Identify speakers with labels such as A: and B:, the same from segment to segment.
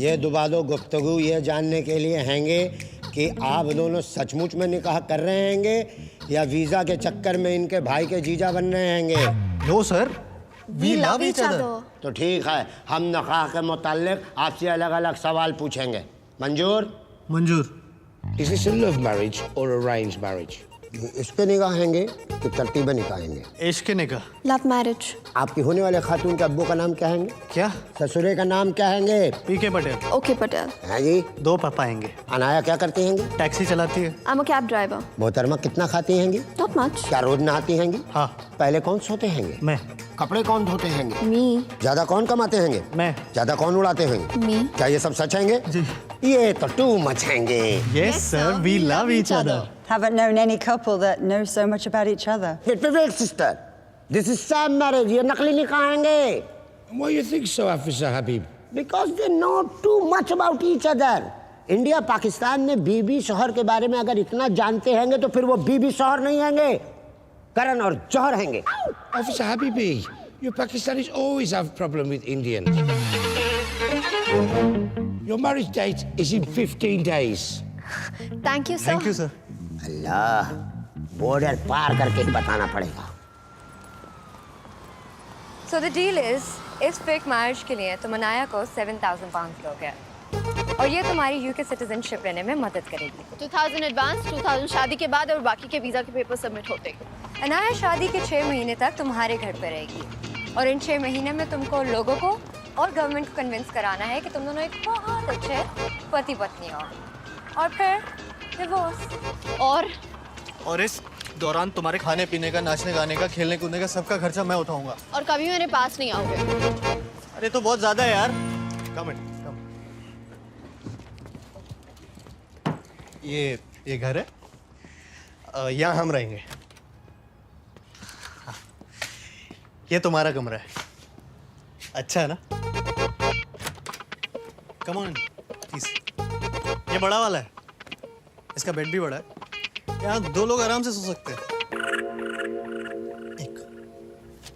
A: ये दुबादो गुफ्तगू ये जानने के लिए हैंगे कि आप दोनों सचमुच में निकाह कर रहे हैंगे या वीज़ा के चक्कर में इनके भाई के जीजा बन रहे हैंगे।
B: No sir, we love each other.
A: तो ठीक है, हम निकाह के मुताल्लिक आपसे अलग अलग सवाल पूछेंगे। मंजूर?
B: मंजूर।
C: Is this a love marriage or arranged marriage?
A: इसके निकाह हैंगे कि तरतीबे निकाह हैंगे?
B: इश्क निकाह।
D: Love marriage.
A: आपकी होने वाले खातून के अब्बू का नाम क्या हैंगे?
B: क्या?
A: ससुरे का नाम क्या हैंगे?
B: पीके पटेल।
D: ओके पटेल।
A: है जी।
B: 2 पापा आएंगे।
A: अनाया क्या करती हैंगी?
B: टैक्सी चलाती है।
D: I am a cab driver.
A: मोहतरमा कितना खाती हैंगी?
D: Not much.
A: क्या रोज नहाती हैंगी?
B: हाँ।
A: पहले कौन सोते हैंगे?
B: मैं।
A: कपड़े कौन धोते हैंगे?
D: मी।
A: ज्यादा कौन कमाते हैंगे?
B: मैं।
A: ज्यादा कौन उड़ाते हैंगे?
D: मी।
A: क्या ये सब सच हैंगे?
B: जी।
A: ये तो टू मच हैंगे।
B: Yes sir, we love each other.
E: Haven't known any couple that knows so much about each other.
A: Wait, sister. This is sham marriage. ये नकली निकाह हैंगे।
C: Why you think so, Officer Habib?
A: Because they know too much about each other. India Pakistan में बीबी शोहर के बारे में अगर इतना जानते हैंगे तो फिर वो बीबी शोहर नहीं हैंगे, करण और जौहर हैंगे।
C: Officer Habibi, you Pakistanis always have problem with Indians. Your marriage date is in 15 days.
D: Thank you sir.
B: Thank you sir.
A: अल्लाह, बॉर्डर पार करके बताना पड़ेगा।
F: So the deal is, इस फेक मैरिज के लिए तुम अनाया को 7,000 पाउंड दोगे और ये तुम्हारी यूके सिटीजनशिप लेने में मदद करेगी।
D: 2000 एडवांस, 2000 शादी के बाद और बाकी के वीजा के पेपर सबमिट होते।
F: अनाया शादी के 6 महीने तक तुम्हारे घर पे रहेगी और इन 6 महीने में तुमको लोगों को और गवर्नमेंट को कन्विंस कराना है कि तुम दोनों एक बहुत अच्छे पति पत्नी हो और फिर डिवोर्स।
B: और इस दौरान तुम्हारे खाने पीने का, नाचने गाने का, खेलने कूदने का सबका खर्चा मैं उठाऊंगा।
D: और कभी मेरे पास नहीं आओगे।
B: अरे तो बहुत ज्यादा है यार। कम। ये घर है, यहाँ हम रहेंगे। ये तुम्हारा कमरा है, अच्छा है ना? Come on please. ये बड़ा वाला है, इसका बेड भी बड़ा है, यहाँ 2 लोग आराम से सो सकते हैं।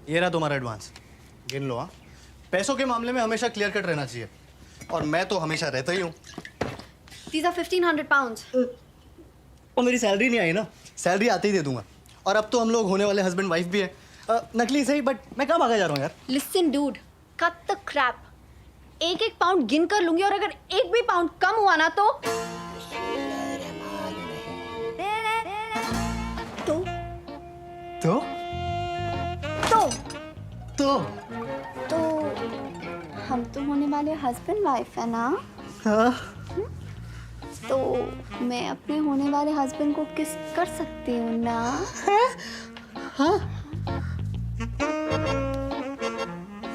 B: ये रहा तुम्हारा एडवांस, गिन लो। हाँ, पैसों के मामले में हमेशा क्लियर कट रहना चाहिए और मैं तो हमेशा रहता ही हूँ।
D: These are 1500 pounds.
B: और मेरी सैलरी नहीं आई ना, सैलरी आते ही दे दूंगा। और अब तो हम लोग होने वाले हस्बैंड वाइफ भी है। नकली सही, बट मैं कहाँ भागा जा रहा हूँ यार?
D: Listen dude, cut the crap. 1-1 pound गिन कर लूंगी और अगर 1 भी पाउंड कम हुआ ना तो तो हम तो होने वाले हस्बैंड वाइफ है ना।
B: हाँ।
D: तो मैं अपने होने वाले हस्बैंड को किस कर सकती हूँ ना।
B: हाँ।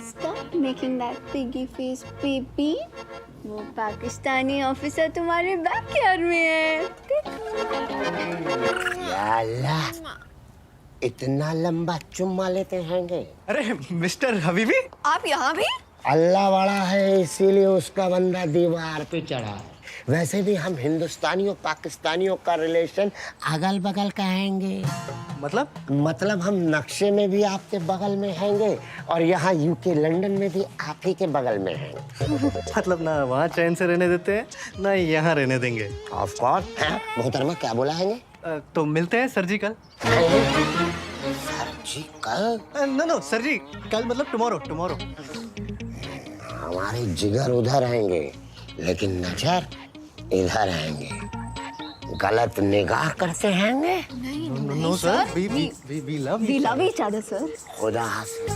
D: Stop making that piggy face, baby. वो पाकिस्तानी ऑफिसर तुम्हारे बैकयार्ड में है।
A: या अल्लाह, इतना लंबा चुम्मा लेते हैंगे।
B: अरे मिस्टर हबीबी,
F: आप यहाँ भी?
A: अल्लाह वाला है इसीलिए उसका बंदा दीवार पे चढ़ा है। वैसे भी हम हिंदुस्तानियों पाकिस्तानियों का रिलेशन अगल बगल का हैंगे। मतलब हम नक्शे में भी आपके बगल में हैंगे और यहाँ यूके लंदन में भी आप ही के बगल में हैं।
B: मतलब ना वहाँ चैन से रहने देते हैं ना यहाँ रहने देंगे।
A: Of course. मोहतरमा क्या बोला हैंगे?
B: तो मिलते हैं सर जी कल।
A: सर जी कल?
B: नो सर जी कल मतलब टुमारो।
A: हमारे जिगर उधर रहेंगे लेकिन नजर इधर रहेंगे। गलत निगाह करते हैंगे।
B: No sir, we love
D: each other sir.
A: खुदा हाफिज।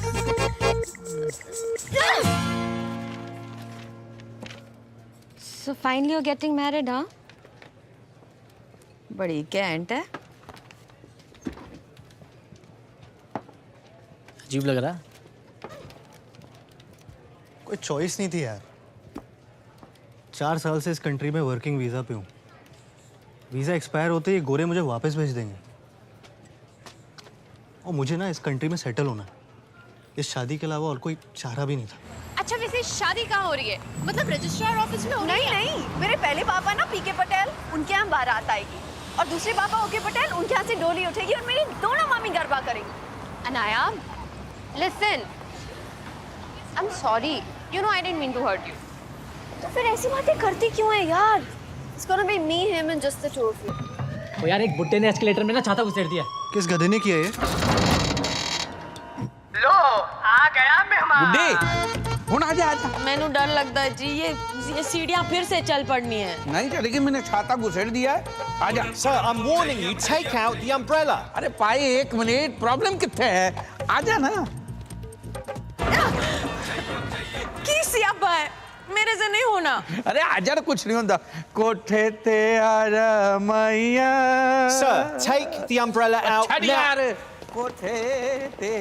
F: So finally you're getting married, huh? बड़ी कैंट है।
B: अजीब लग रहा। कोई चॉइस नहीं थी यार। 4 साल से इस कंट्री में वर्किंग वीज़ा पे हूँ। वीज़ा एक्सपायर होते ही गोरे मुझे वापस भेज देंगे और मुझे ना इस कंट्री में सेटल होना है। इस शादी के अलावा और कोई चारा भी नहीं था।
G: अच्छा वैसे शादी कहाँ हो रही है? मतलब रजिस्ट्रार ऑफिस में हो रही है?
D: नहीं, मेरे पहले पापा ना पीके पटेल, उनके यहाँ बारात आएगी और दूसरे पापा ओके पटेल, उनके यहाँ से डोली उठेगी और मेरी दोनों मामी गरबा करेंगी।
G: Anaya, listen, I'm sorry. You know I didn't mean to hurt you.
D: तो फिर ऐसी बातें करती क्यों है यार? It's gonna be me, him and just the two of you.
H: ओ यार एक बुड्ढे ने एस्केलेटर में ना छाता घुसेड़ दिया।
B: किस गधे ने किया ये?
I: लो आ गया मेहमान।
J: हुन आजा आजा।
G: मैनू डर लगता है जी, ये सीढ़ियाँ फिर से चल पड़नी है।
J: नहीं चलेगी, मैंने छाता घुसेड़ दिया है। आजा।
K: Sir, I'm warning you, take out the umbrella.
J: अरे भाई एक मिनट, प्रॉब्लम कितने है? आजा ना।
G: की सियापा है, मेरे से नहीं होना।
J: अरे आजा, कुछ नहीं होता। कोठे ते आजा मैया।
K: Sir, take the umbrella out
J: अच्छा
K: now.
J: यार, कोठे ते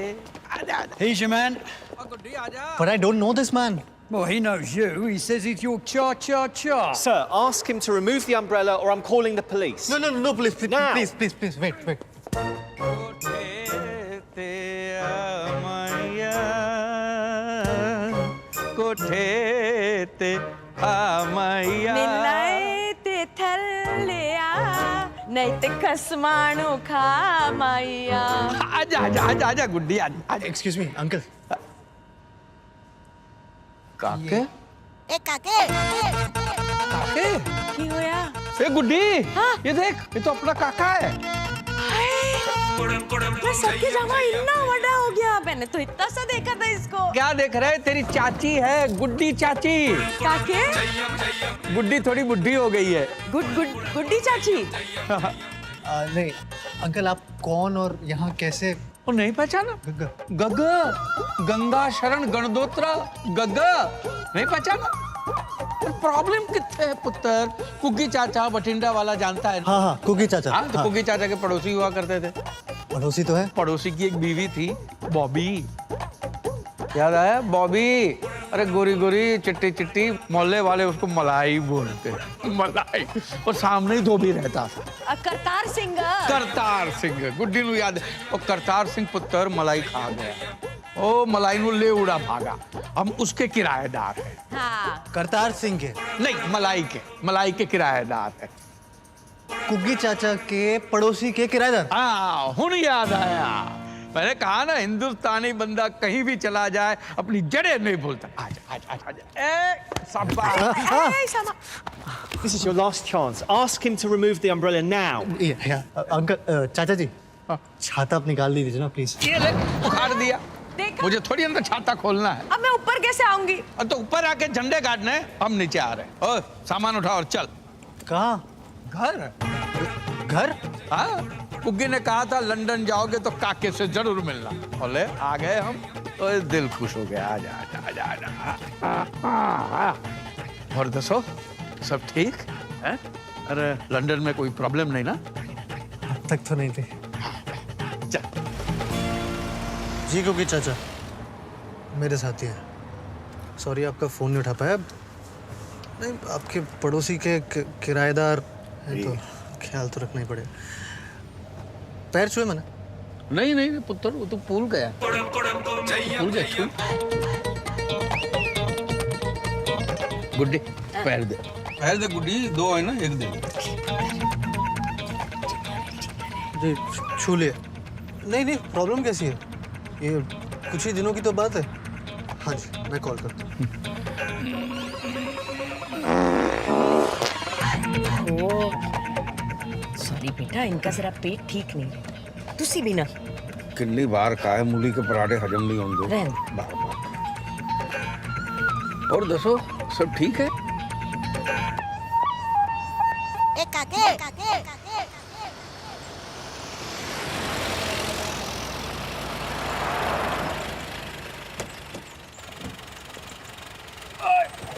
J: आजा आजा।
L: He's your man.
B: But I don't know this man.
L: Well, he knows you. He says he's your cha-cha-cha.
K: Sir, ask him to remove the umbrella or I'm calling the police.
B: No, please,
K: Now.
B: please, wait.
J: कोठे ते आ मैया, कोठे ते आ मैया।
G: निन्नाए ते थल्लिया, नहीं ते खसमाणु खा माइया।
J: आजा गुड्डी आजा।
B: Excuse me, uncle.
J: काके?
E: काके
G: की होया?
J: ए गुड्डी, ये देख, ये तो अपना काका है।
G: मैं सबके जमा इतना बड़ा हो गया, मैंने तो इतना सा देखा था इसको।
J: क्या देख रहे? तेरी चाची है, गुड्डी चाची।
G: काके?
J: गुड्डी थोड़ी बुड्ढी हो गई है।
G: गुड्डी चाची।
B: नहीं, अंकल आप कौन और यहाँ कैसे?
J: वो नहीं पहचाना? गग्गा, गंगा शरण गणदोत्रा गग्गा, नहीं पहचाना? प्रॉब्लम कितने है पुत्र? कुकी चाचा बठिंडा वाला जानता है?
B: हाँ, कुकी चाचा।
J: हाँ, तो कुकी चाचा के पड़ोसी हुआ करते थे।
B: पड़ोसी तो है।
J: पड़ोसी की एक बीवी थी, बॉबी। याद आया? बॉबी। अरे गोरी गोरी चिट्टी चिट्टी, मोहल्ले वाले उसको मलाई बोलते। मलाई। और सामने ही धोबी रहता था।
G: करतार सिंह।
J: करतार सिंह, गुड्डी नू याद है। और करतार सिंह पुत्र मलाई खा गया। ओ मलाई नू ले उड़ा भागा। हम उसके किराएदार हैं।
G: हाँ।
B: करतार सिंह के?
J: नहीं, मलाई के किराएदार हैं।
B: कुकी चाचा के पड़ोसी के किराएदार?
J: हाँ, हुन याद आया। मैंने कहा ना, हिंदुस्तानी बंदा कहीं भी चला जाए अपनी जड़ें नहीं भूलता। आजा। ए शाबाश।
K: This is your last chance. Ask him to remove the umbrella now.
B: Uncle, चाचा जी, छाता आप निकाल दीजिए ना प्लीज।
J: ये ले, उखाड़ दिया। मुझे थोड़ी अंदर छाता खोलना है।
G: अब मैं ऊपर कैसे आऊंगी?
J: तो ऊपर आके झंडे गाड़ने हैं, हम नीचे आ रहे हैं। ओ, सामान उठा और चल।
B: कहाँ? घर?
J: हाँ, कुग्गी ने कहा था लंदन जाओगे तो काके से जरूर मिलना। बोले आ गए हम, तो दिल खुश हो गया। आजा। और दसो, सब ठीक है? अरे लंदन में कोई प्रॉब्लम नहीं ना?
B: अब तक तो नहीं थी।
J: चल।
B: जी कुकी चाचा, मेरे साथी हैं। सॉरी आपका फोन नहीं उठा पाया। नहीं, आपके पड़ोसी के किराएदार हैं तो ख्याल तो रखना ही पड़ेगा। पैर छुए मैंने?
J: नहीं पुत्र, वो तो भूल गया। भूल गया, छू। गुड्डी, पैर दे गुड्डी, दो है ना, एक दे।
B: जी छू लिया। नहीं, प्रॉब्लम कैसी है? ये कुछ ही दिनों की तो बात है। हाँ जी, मैं कॉल करता हूँ।
M: सॉरी बेटा, इनका जरा पेट ठीक नहीं। तुसी भी ना
C: कितनी बार कहा है, मूली के पराठे हजम नहीं होंगे। बार।
J: और दसो, सब ठीक है?
E: काके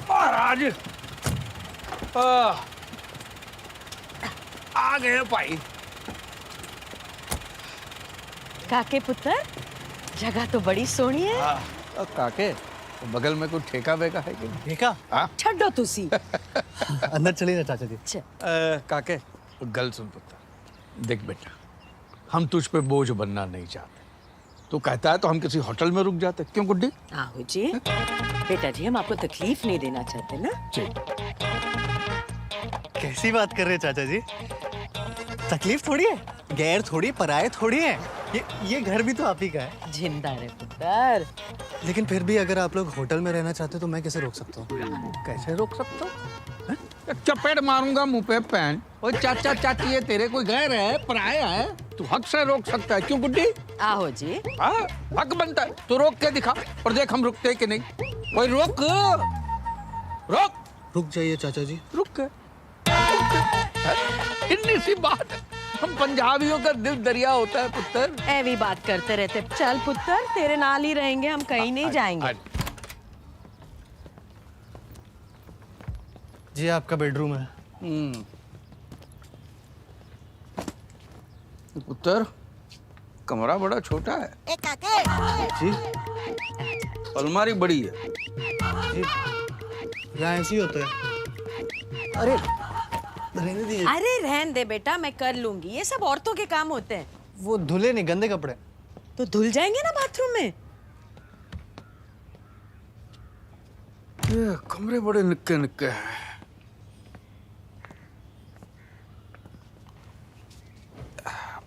J: महाराज आ गए भाई।
G: काके पुत्र, जगह तो बड़ी सोहनी है।
J: काके, बगल में कोई ठेका वेका है कि नहीं?
B: ठेका?
G: छड्डो तुसी।
B: अंदर चलिए ना चाचा जी।
J: काके, गल सुन पुत्र, देख बेटा, हम तुझ पे बोझ बनना नहीं चाहते। तू कहता है तो हम किसी होटल में रुक जाते। क्यों गुड्डी?
M: आहो जी, बेटा जी हम आपको तकलीफ नहीं देना चाहते ना।
J: जी।
B: कैसी बात कर रहे हैं चाचा जी? तकलीफ थोड़ी है, गैर थोड़ी, पराये थोड़ी है। ये घर भी तो आप ही का है।
M: जिंदा रहे पुत्र।
B: लेकिन फिर भी अगर आप लोग होटल में रहना चाहते तो मैं कैसे रोक सकता हूँ?
J: कैसे रोक सकता हूँ? चपेट मारूंगा मुंह पे पैन। ओए चाचा चाची है तेरे, कोई गैर है, पराया है, तू हक से रोक सकता है। क्यों गुड्डी?
M: आहो जी।
J: हाँ, हक बनता है। तू रोक के दिखा और देख हम रुकते हैं कि नहीं। कोई रोक, रोक।
B: रुक जाइए चाचा जी।
J: रुक के इतनी सी बात है। हम पंजाबियों का दिल दरिया होता है पुत्र।
M: ऐवी बात करते रहते। चल पुत्र, तेरे नाल ही रहेंगे, हम कहीं नहीं जाएंगे।
B: जी आपका बेडरूम है।
J: पुत्र, कमरा बड़ा छोटा है।
E: ए काके।
B: जी
J: अलमारी बड़ी है।
B: जी यहाँ ऐसे ही होता है। अरे रहने दीजिए।
M: अरे रहन दे बेटा, मैं कर लूंगी। ये सब औरतों के काम होते हैं।
B: वो धुले नहीं, गंदे कपड़े।
M: तो धुल जाएंगे ना बाथरूम में।
J: ये कमरे बड़े निक्के निक्के हैं।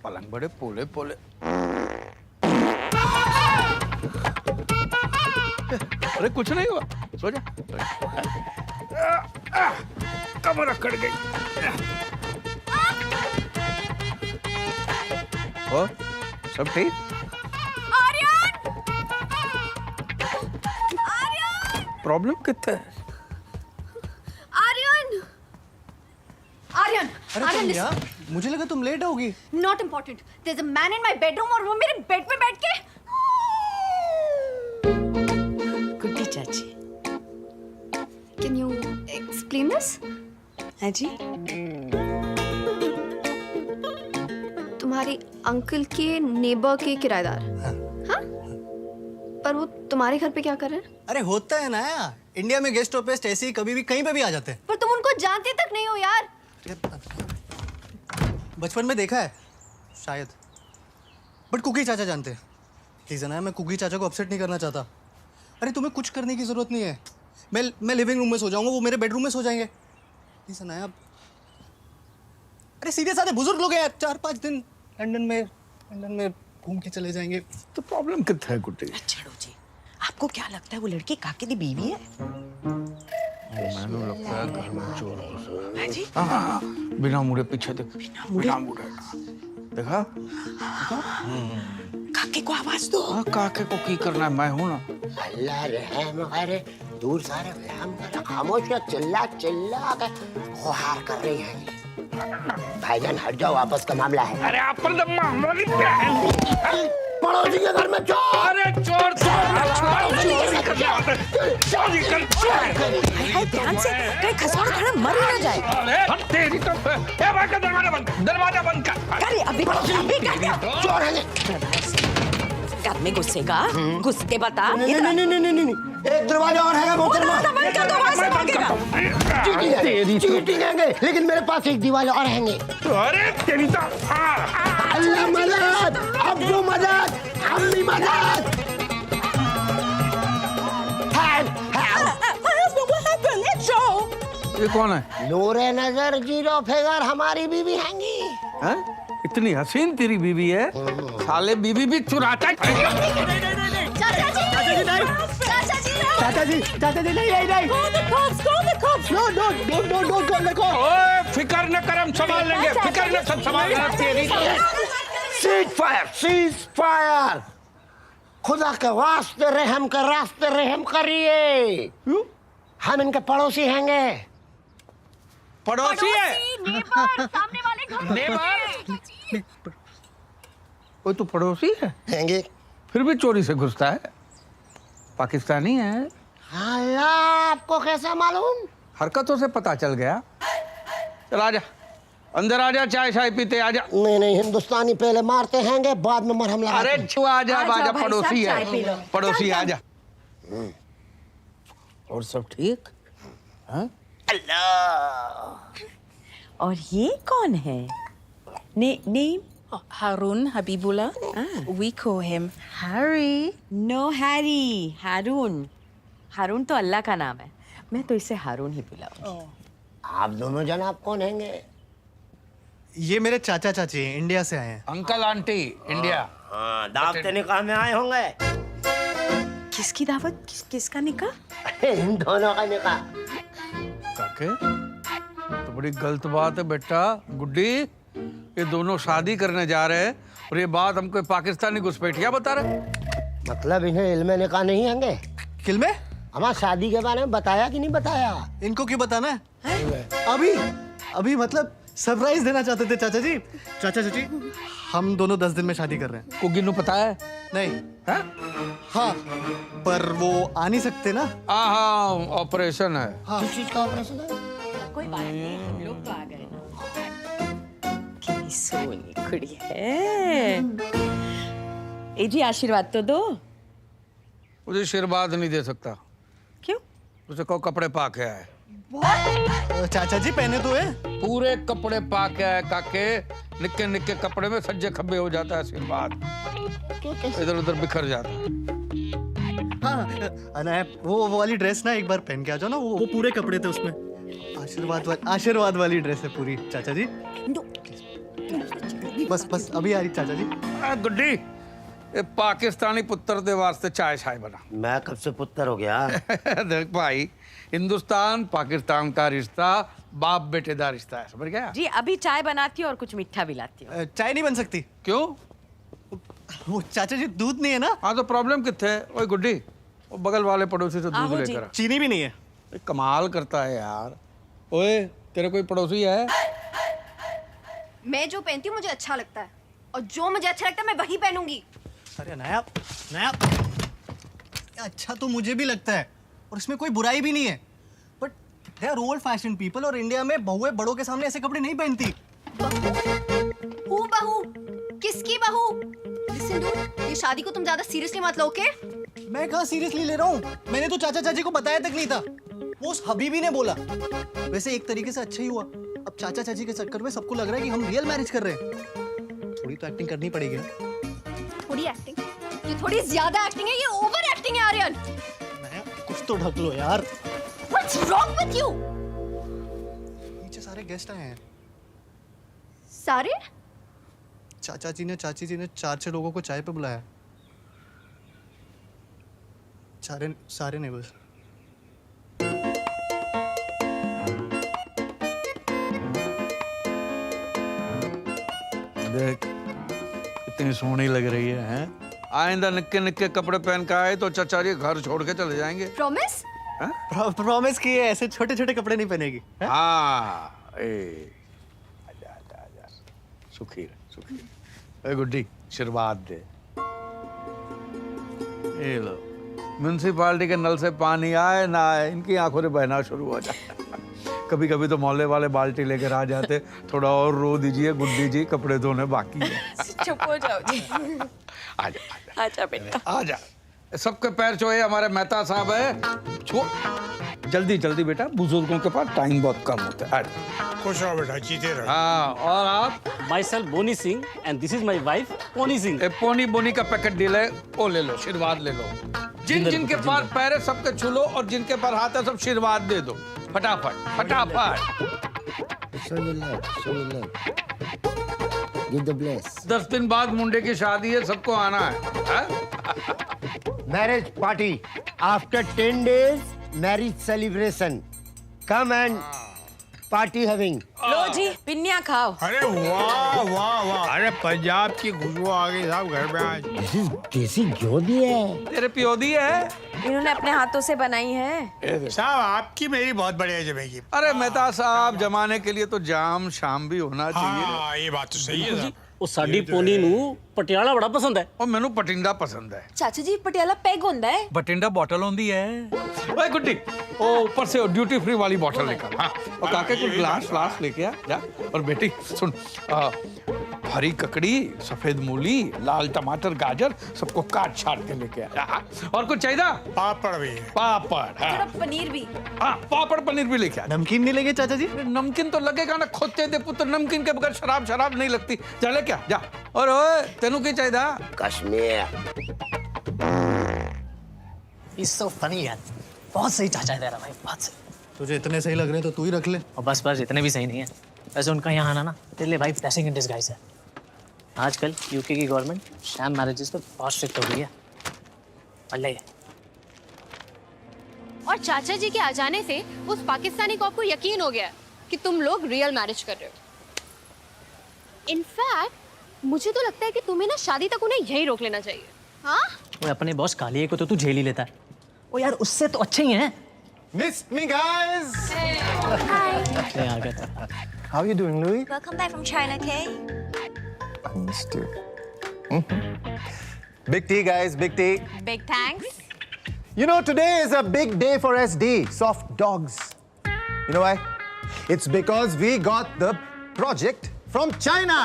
J: पलंग बड़े पोले पोले। अरे कुछ नहीं हुआ, सो जा। कमर अकड़ गई। ओ, सब ठीक? प्रॉब्लम कितना है?
D: आर्यन! आर्यन!
B: अरे तुम यहाँ? मुझे लगा तुम लेट होगी।
D: Not important. There's a man in my bedroom और वो मेरे बेड पे बैठ के।
M: गुड्डी चाची।
D: Can you explain this?
M: हाँ जी।
D: तुम्हारे अंकल के नेबर के किराएदार। हाँ? पर वो तुम्हारे घर पे क्या कर रहे हैं?
B: अरे होता है ना, इंडिया में गेस्ट ऑफ ऐसे ही कभी भी कहीं पे भी आ जाते हैं।
D: पर तुम उनको जानते तक नहीं हो यार।
B: बचपन में देखा है शायद, बट कुकी चाचा जानते हैं। प्लीज ना, मैं कुकी चाचा को अपसेट नहीं करना चाहता। अरे तुम्हें कुछ करने की जरूरत नहीं है। मैं लिविंग रूम में सो जाऊंगा, वो मेरे बेडरूम में सो जाएंगे। प्लीज ना, अरे सीधे साधे बुजुर्ग लोग हैं, 4-5 दिन लंदन में घूम के चले जाएंगे।
J: तो प्रॉब्लम कितना है गुड्डी?
M: छोड़ो जी, आपको क्या लगता है वो लड़की काके दी बीवी है?
J: मैंने लगता है घर में चोर घुसा है।
M: जी?
J: हाँ, बिना मुड़े पीछे देख। बिना मुड़े देखा?
M: काके को आवाज दो।
J: हाँ, काके को की करना है, मैं हूँ ना।
A: अल्लाह रहम करे, दूर सारे रहम करे, खामोश है, चिल्ला चिल्ला के गुहार कर रही है। भाईजान हट जाओ, आपस का मामला है।
J: अरे आप पर मामला क्या है?
A: पड़ोसी के घर में चोर।
J: अरे चोर
M: ध्यान से, कहीं खसौड़ा खाना मर ना जाए।
J: अरे तेरी तो दरवाजा बंद कर।
M: अरे अभी कर।
A: चोर है।
M: घर में गुस्से का घुस के बता।
A: नहीं, एक दरवाजा और है मोहतरमा। चीटिंग है, लेकिन मेरे पास एक दीवार और हैंगे।
J: अरे तेरी तो
A: अल्लाह मदद, अब्बू मदद, अम्मी मदद।
J: ये कौन है?
A: नूरे नजर जीरो फिगर हमारी बीवी हैंगी।
J: हैं? इतनी हसीन तेरी बीवी है, साले बीवी भी चुराता है।
A: चाचा जी नहीं।
J: ओए, फिकर न कर, हम संभाल लेंगे। फिकर न, सब संभाल लेंगे।
A: Cease fire. खुदा के वास्ते रहम का रास्ते रहम करिए। हम इनके पड़ोसी हैंगे।
J: पड़ोसी है?
D: सामने वाले घर
J: नेबर? वो तो पड़ोसी है?
A: हैंगे।
J: फिर भी चोरी से घुसता है। पाकिस्तानी है।
A: अल्लाह, आपको कैसा मालूम?
J: हरकतों से पता चल गया। चल आजा, अंदर आजा, चाय शाय पीते आजा।
A: नहीं, हिंदुस्तानी पहले मारते हैंगे, बाद में मरहम लगाते।
J: अरे छुआ आजा, आजा, पड़ोसी है, पड़ोसी आजा। और सब ठीक? हाँ?
M: और ये कौन है? Name?
E: Harun Habibullah. We call him Harry.
M: No Harry, Harun. Harun तो अल्लाह का नाम है। मैं तो इसे हारून ही बुलाऊंगी।
A: आप दोनों जनाब कौन हैंगे?
B: ये मेरे चाचा चाची हैं, इंडिया से आए हैं।
J: Uncle aunty India.
A: हाँ, दावत निकाह में आए होंगे।
M: किसकी दावत? किसका निकाह?
A: इन दोनों का निकाह।
J: काके तो बड़ी गलत बात है बेटा। गुड्डी, ये दोनों शादी करने जा रहे हैं और ये बात हमको पाकिस्तानी घुसपैठिया बता रहे।
A: मतलब इन्हें इल्मे निकाह नहीं आएंगे?
B: किल में
A: हमारा शादी के बारे में बताया कि नहीं बताया?
B: इनको क्यों बताना है? अभी अभी मतलब सरप्राइज देना चाहते थे चाचा जी। चाचा चाची, हम दोनों 10 दिन में शादी कर रहे हैं।
J: को गिन्नू पता है?
B: नहीं।
J: है?
B: हाँ, पर वो आ नहीं सकते ना।
J: हाँ, ऑपरेशन है।
B: हाँ।
A: किस चीज का ऑपरेशन है?
M: कोई बात नहीं, हम लोग तो आ गए ना। कितनी सोनी कुड़ी है। ए जी आशीर्वाद तो दो।
J: मुझे आशीर्वाद नहीं दे सकता।
M: क्यों?
J: उसे कहो कपड़े पा के आए।
B: चाचा जी पहने तो है।
J: पूरे कपड़े पा के आए काके। निक्के निक्के कपड़े में सज्जे खब्बे हो जाता है आशीर्वाद, इधर उधर बिखर जाता है।
B: हाँ, अनाया वो वाली ड्रेस ना एक बार पहन के आ जाओ ना। वो पूरे कपड़े थे उसमें। आशीर्वाद वाली ड्रेस है पूरी चाचा जी। बस अभी आ रही चाचा जी।
J: गुड्डी, ये पाकिस्तानी पुत्र दे वास्ते चाय शाय बना।
A: मैं कब से पुत्र हो गया?
J: देख भाई, हिंदुस्तान पाकिस्तान का रिश्ता बाप बेटे का रिश्ता है, समझ गया?
M: जी अभी चाय बनाती हूँ और कुछ मीठा भी लाती हूँ।
B: चाय नहीं बन सकती।
J: क्यों?
B: वो चाचा जी दूध नहीं है ना।
J: हाँ तो प्रॉब्लम कितने है? ओए गुड्डी, वो बगल वाले पड़ोसी से दूध लेकर आ।
B: चीनी भी नहीं है।
J: कमाल करता है यार। ओए, तेरे कोई पड़ोसी है?
F: मैं जो पहनती हूँ मुझे अच्छा लगता है, और जो मुझे अच्छा लगता है मैं वही पहनूंगी।
B: अरे नया अच्छा तो मुझे भी लगता है, और इसमें कोई बुराई भी नहीं है, but they are old fashion people, और इंडिया में बहुएं बड़ों के सामने ऐसे कपड़े नहीं पहनती।
F: बहू? किसकी बहू? लिसन डूड, ये शादी को तुम ज्यादा सीरियसली मत लो, ओके?
B: मैं कहाँ सीरियसली ले रहा हूँ? मैंने तो चाचा चाची को बताया तक नहीं था, वो उस हबीबी ने बोला। वैसे एक तरीके से अच्छा ही हुआ, अब चाचा चाची के चक्कर में सबको लग रहा है कि हम रियल मैरिज कर रहे हैं। थोड़ी तो एक्टिंग करनी पड़ेगी ना।
F: थोड़ी एक्टिंग? ये थोड़ी ज्यादा एक्टिंग है, ये ओवर एक्टिंग है आर्यन।
B: कुछ तो ढक लो यार।
F: What's wrong with you?
B: नीचे सारे गेस्ट आए हैं।
F: सारे?
B: चाचा जी ने चाची जी ने 4-6 लोगों को चाय पे बुलाया। सारे नेबर्स।
J: देख, इतनी सोहनी लग रही है, हैं? आइंदा निक्के निक्के कपड़े पहन के आए तो चाचा जी घर छोड़ के चले जाएंगे।
F: प्रॉमिस?
B: प्रॉमिस किए, ऐसे छोटे छोटे कपड़े नहीं पहनेगी।
J: हाँ, आजा। सुखी रहे। गुड्डी, आशीर्वाद दे। ये लो, म्यूनसिपालिटी के नल से पानी आए ना आए, इनकी आंखों से बहना शुरू हो जाए। कभी कभी तो मोहल्ले वाले बाल्टी लेकर आ जाते, थोड़ा और रो दीजिए गुड्डी जी, कपड़े धोने बाकी है।
M: चुप हो जाओ जी।
J: आजा बेटा, आजा। सबके पैर छुए, हमारे मेहता साहब है। छो जल्दी बेटा, बुजुर्गों के पास टाइम बहुत कम होता है।
C: खुश रहो बेटा, जीते रहो।
J: हाँ, और आप?
H: Myself Bonny Singh and this is my wife Pony Singh.
J: Pony का पैकेट डील है, वो ले लो, आशीर्वाद ले लो। जिनके पास पैर है सबके छू लो, और जिनके पास हाथ है सब आशीर्वाद दे दो, फटाफट।
A: Give the bless.
J: 10 दिन बाद मुंडे की शादी है, सबको आना है।
A: Marriage party. After 10 days, marriage celebration. Come and party having.
M: लो जी, पिन्नियाँ खाओ।
C: अरे वाह, अरे पंजाब की खुशबू आ गई साहब घर में आज।
A: देसी घी दी है।
J: तेरे पियो दी है?
M: इन्होंने अपने हाथों से बनाई है।
C: साहब आपकी मेरी बहुत बढ़िया जमेगी।
J: अरे मेहता साहब, जमाने के लिए तो जाम शाम भी होना चाहिए।
C: हाँ, ये बात तो सही है साहब।
H: ਉਹ ਸਾਡੀ ਪੋਨੀ ਨੂੰ ਪਟਿਆਲਾ ਬੜਾ ਪਸੰਦ ਹੈ।
J: और मैनू पटिंडा पसंद है।
F: चाचा जी पटियाला पैग होता है।
J: बटिंडा बॉटल होती है। ओए गुड्डी, ओ ऊपर से ड्यूटी फ्री वाली बॉटल लेकर। हाँ, और काके कुछ ग्लास लेके आ जा। और बेटी सुन, हरी ककड़ी, सफेद मूली, लाल टमाटर, गाजर सबको काट छाट के लेके आ। और कुछ चाहिए?
C: पापड़ भी।
J: पापड़,
F: थोड़ा पनीर भी।
J: हाँ, पापड़ पनीर भी लेके आ।
B: नमकीन नहीं लगे चाचा जी?
J: नमकीन तो लगेगा ना, खोते दे पुत्र, नमकीन के बगैर शराब नहीं लगती। जा ले क्या, जा। और ओए, तेनू की चाहिए?
A: कश्मीर।
H: He's so funny यार, बहुत सही चाचा है तेरा भाई, बहुत सही।
B: तुझे इतने सही लग रहे हैं तो तू ही रख ले।
H: और बस इतने भी सही नहीं है। वैसे उनका यहाँ आना ना तेरे लिए भाई ब्लेसिंग इन डिस्गाइज है। आजकल यूके की गवर्नमेंट शैम मैरिजेस पे बहुत स्ट्रिक्ट हो गई है।
F: और चाचा जी के आ जाने से उस पाकिस्तानी कॉप को यकीन हो गया कि तुम लोग रियल मैरिज कर रहे हो। इनफैक्ट मुझे तो लगता है कि तुम्हें ना शादी तक उन्हें यहीं रोक लेना चाहिए। हाँ?
H: वो अपने बॉस कालिए को तो तू झेल ही लेता है। ओ यार उससे तो अच्छे ही हैं।
N: Missed me, guys.
H: ले आ गए।
N: How are you doing, Louis?
F: Welcome back from China, Kay.
N: I missed you. Big T, guys, big T.
F: Big thanks.
N: You know, today is a big day for SD, Soft Dogs. You know why? It's because we got the project from China.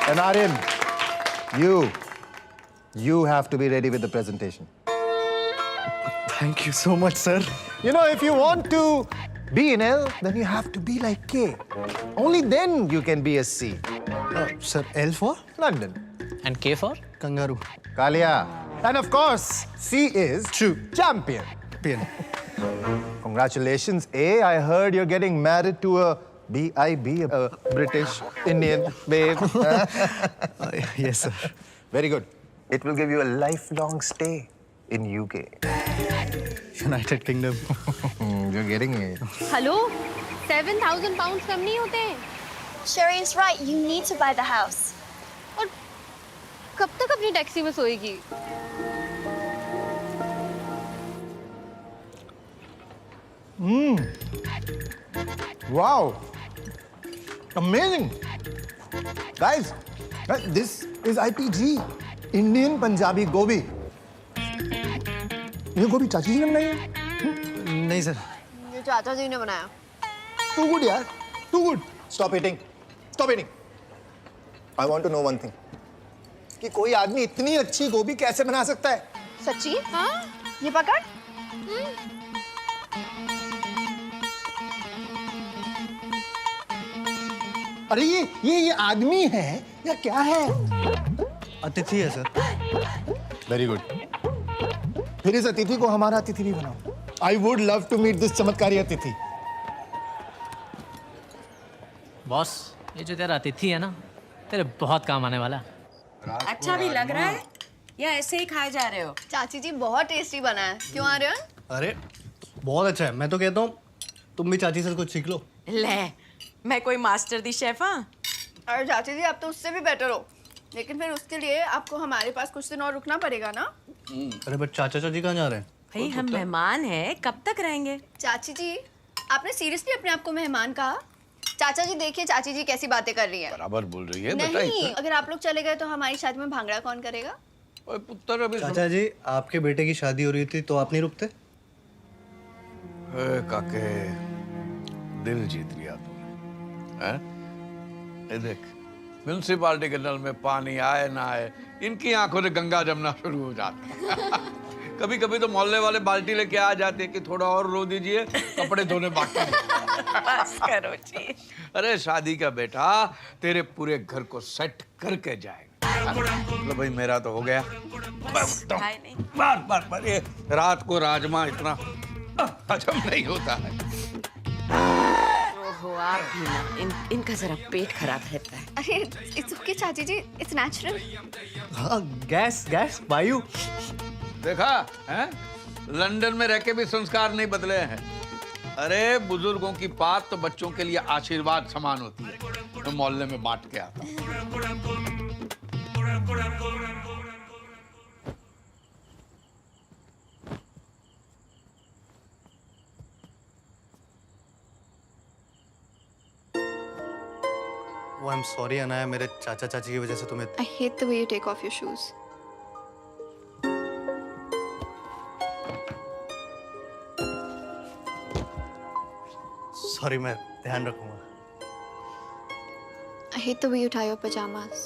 N: And Aryan, you have to be ready with the presentation.
B: Thank you so much, sir.
N: You know, if you want to be in L, then you have to be like K. Only then you can be a C.
B: Sir, L for?
N: London.
H: And K for?
B: Kangaroo.
N: Kalia. And of course, C is
B: True.
N: champion.
B: Pian.
N: Congratulations, A. I heard you're getting married to a B.I.B., a British Indian babe.
B: Yes, sir.
N: Very good. It will give you a lifelong stay in UK.
B: United Kingdom.
N: You're getting it.
F: Hello? 7,000 pounds कम नहीं होते हैं।
D: Shireen's right. You need to buy the house.
F: और कब तक अपनी taxi में सोएगी?
N: Wow. Amazing. Guys, this is IPG. Indian Punjabi Gobi. ये गोभी चाची जी ने बनाई है?
B: नहीं सर।
F: ये चाचा जी ने बनाया।
N: Too good, यार. Too good. Stop eating. Stop eating. I want to know one thing. कि कोई आदमी इतनी अच्छी गोभी कैसे बना सकता है?
F: सच्ची? हाँ? ये पकड़।
N: अरे ये आदमी है या क्या है?
B: अतिथि है सर।
N: Very good. फिर इस अतिथि को हमारा अतिथि भी बनाओ। I would love to meet this चमत्कारी अतिथि।
H: बॉस, ये जो तेरा अतिथि है ना, तेरे बहुत काम आने वाला।
G: अच्छा भी लग रहा है या ऐसे ही खाए जा रहे हो?
F: चाची जी बहुत टेस्टी बना है। क्यों आ रहे हो?
B: अरे बहुत अच्छा है। मैं तो कहता हूँ तुम भी चाची से कुछ सीख लो।
G: ले, मैं कोई मास्टर दी शेफ हाँ?
F: अरे चाची जी आप तो उससे भी बेटर हो, लेकिन फिर उसके लिए आपको हमारे पास कुछ दिन और रुकना पड़ेगा ना।
B: अरे बट चाचा चाची कहाँ जा रहे हैं?
G: भाई हम मेहमान हैं, कब तक रहेंगे?
F: चाची जी आपने सीरियसली अपने आप को मेहमान कहा? चाचा जी देखिए चाची जी कैसी बातें कर रही है।
C: बराबर बोल रही है।
F: नहीं, अगर आप लोग चले गए तो हमारी शादी में भांगड़ा कौन करेगा?
C: पुत्र अभी
B: चाचा जी आपके बेटे की शादी हो रही थी तो आप नहीं रुकते?
C: काके दिल जीत लिया तूने। हैं? ये देख, म्यूनसिपालिटी के नल में पानी आए ना आए, इनकी आंखों से गंगा जमना शुरू हो जाता। कभी कभी तो मोहल्ले वाले बाल्टी लेके आ जाते कि थोड़ा और रो दीजिए, कपड़े धोने बाकी।
G: बस करो जी।
C: अरे शादी का बेटा तेरे पूरे घर को सेट करके जाएगा। मतलब भाई मेरा तो हो गया। बार ये रात को राजमा इतना हजम नहीं होता है।
G: ओहो आप भी ना, इनका जरा पेट खराब रहता है।
F: अरे इट्स ओके चाची जी, इट्स नेचुरल।
B: हाँ गैस वायु।
C: देखा है? लंदन में रह के भी संस्कार नहीं बदले हैं। अरे बुजुर्गों की बात तो बच्चों के लिए आशीर्वाद समान होती है। तो मोहल्ले में बांट के आता।
B: आई एम सॉरी अनाया, मेरे चाचा चाची की वजह से तुम्हें।
D: I hate the way you take off your shoes.
B: Sorry, मैं ध्यान रखूंगा।
D: I hate the way you tie your pajamas.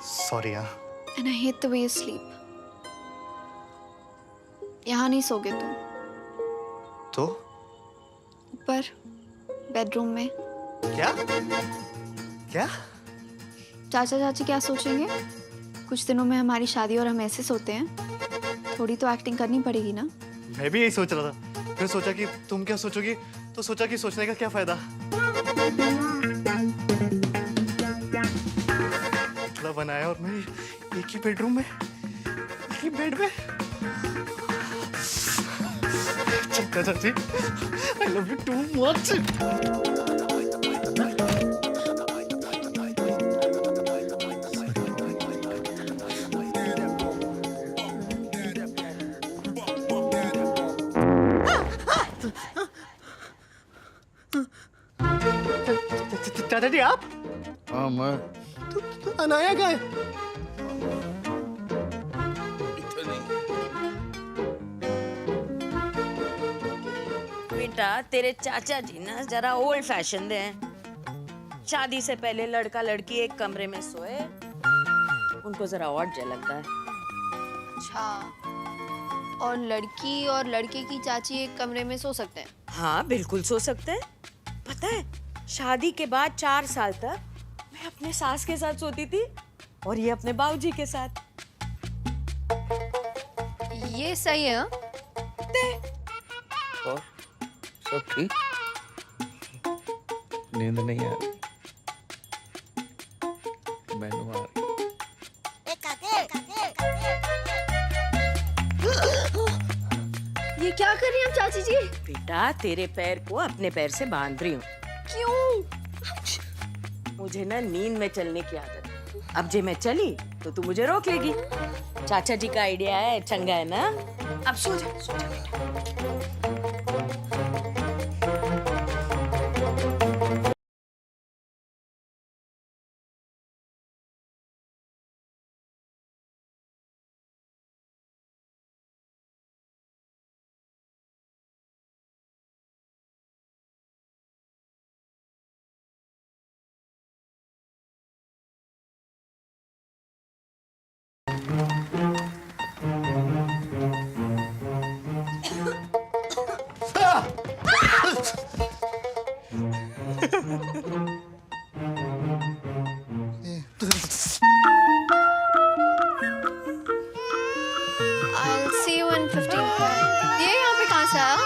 B: Sorry हाँ।
D: And I hate the way you sleep. यहाँ नहीं सोगे तुम।
B: तो?
D: ऊपर बेडरूम में।
B: क्या?
D: चाचा चाची क्या सोचेंगे? कुछ दिनों में हमारी शादी और हम ऐसे सोते हैं। थोड़ी तो एक्टिंग करनी पड़ेगी ना।
B: मैं भी यही सोच रहा था। फिर सोचा कि तुम क्या सोचोगी, तो सोचा कि सोचने का क्या फायदा। मतलब बनाया और मैं एक ही बेडरूम में, एक ही बेड में। चाचा जी, I love you too much. चाचा जी आप?
C: हाँ मैं।
B: तो अनाया कहाँ है?
M: बेटा तेरे चाचा जी ना जरा ओल्ड फैशन हैं। शादी से पहले लड़का लड़की एक कमरे में सोए, उनको जरा ऑड लगता है।
D: अच्छा, और लड़की और लड़के की चाची एक कमरे में सो सकते हैं?
M: हाँ बिल्कुल सो सकते हैं। पता है शादी के बाद 4 साल तक मैं अपने सास के साथ सोती थी और ये अपने बाबूजी के साथ।
D: ये सही है।
J: और सब ठीक? नींद नहीं आ रही, मैनू आ रही।
D: ये क्या कर रही हैं चाची जी?
M: बेटा तेरे पैर को अपने पैर से बांध रही हूँ।
D: क्यों?
M: मुझे ना नींद में चलने की आदत है। अब जे मैं चली तो तू मुझे रोक लेगी। चाचा जी का आइडिया है, चंगा है ना? अब सो जा बेटा।
D: I'll see you in 15 minutes. ये यहाँ पे कहाँ से आया?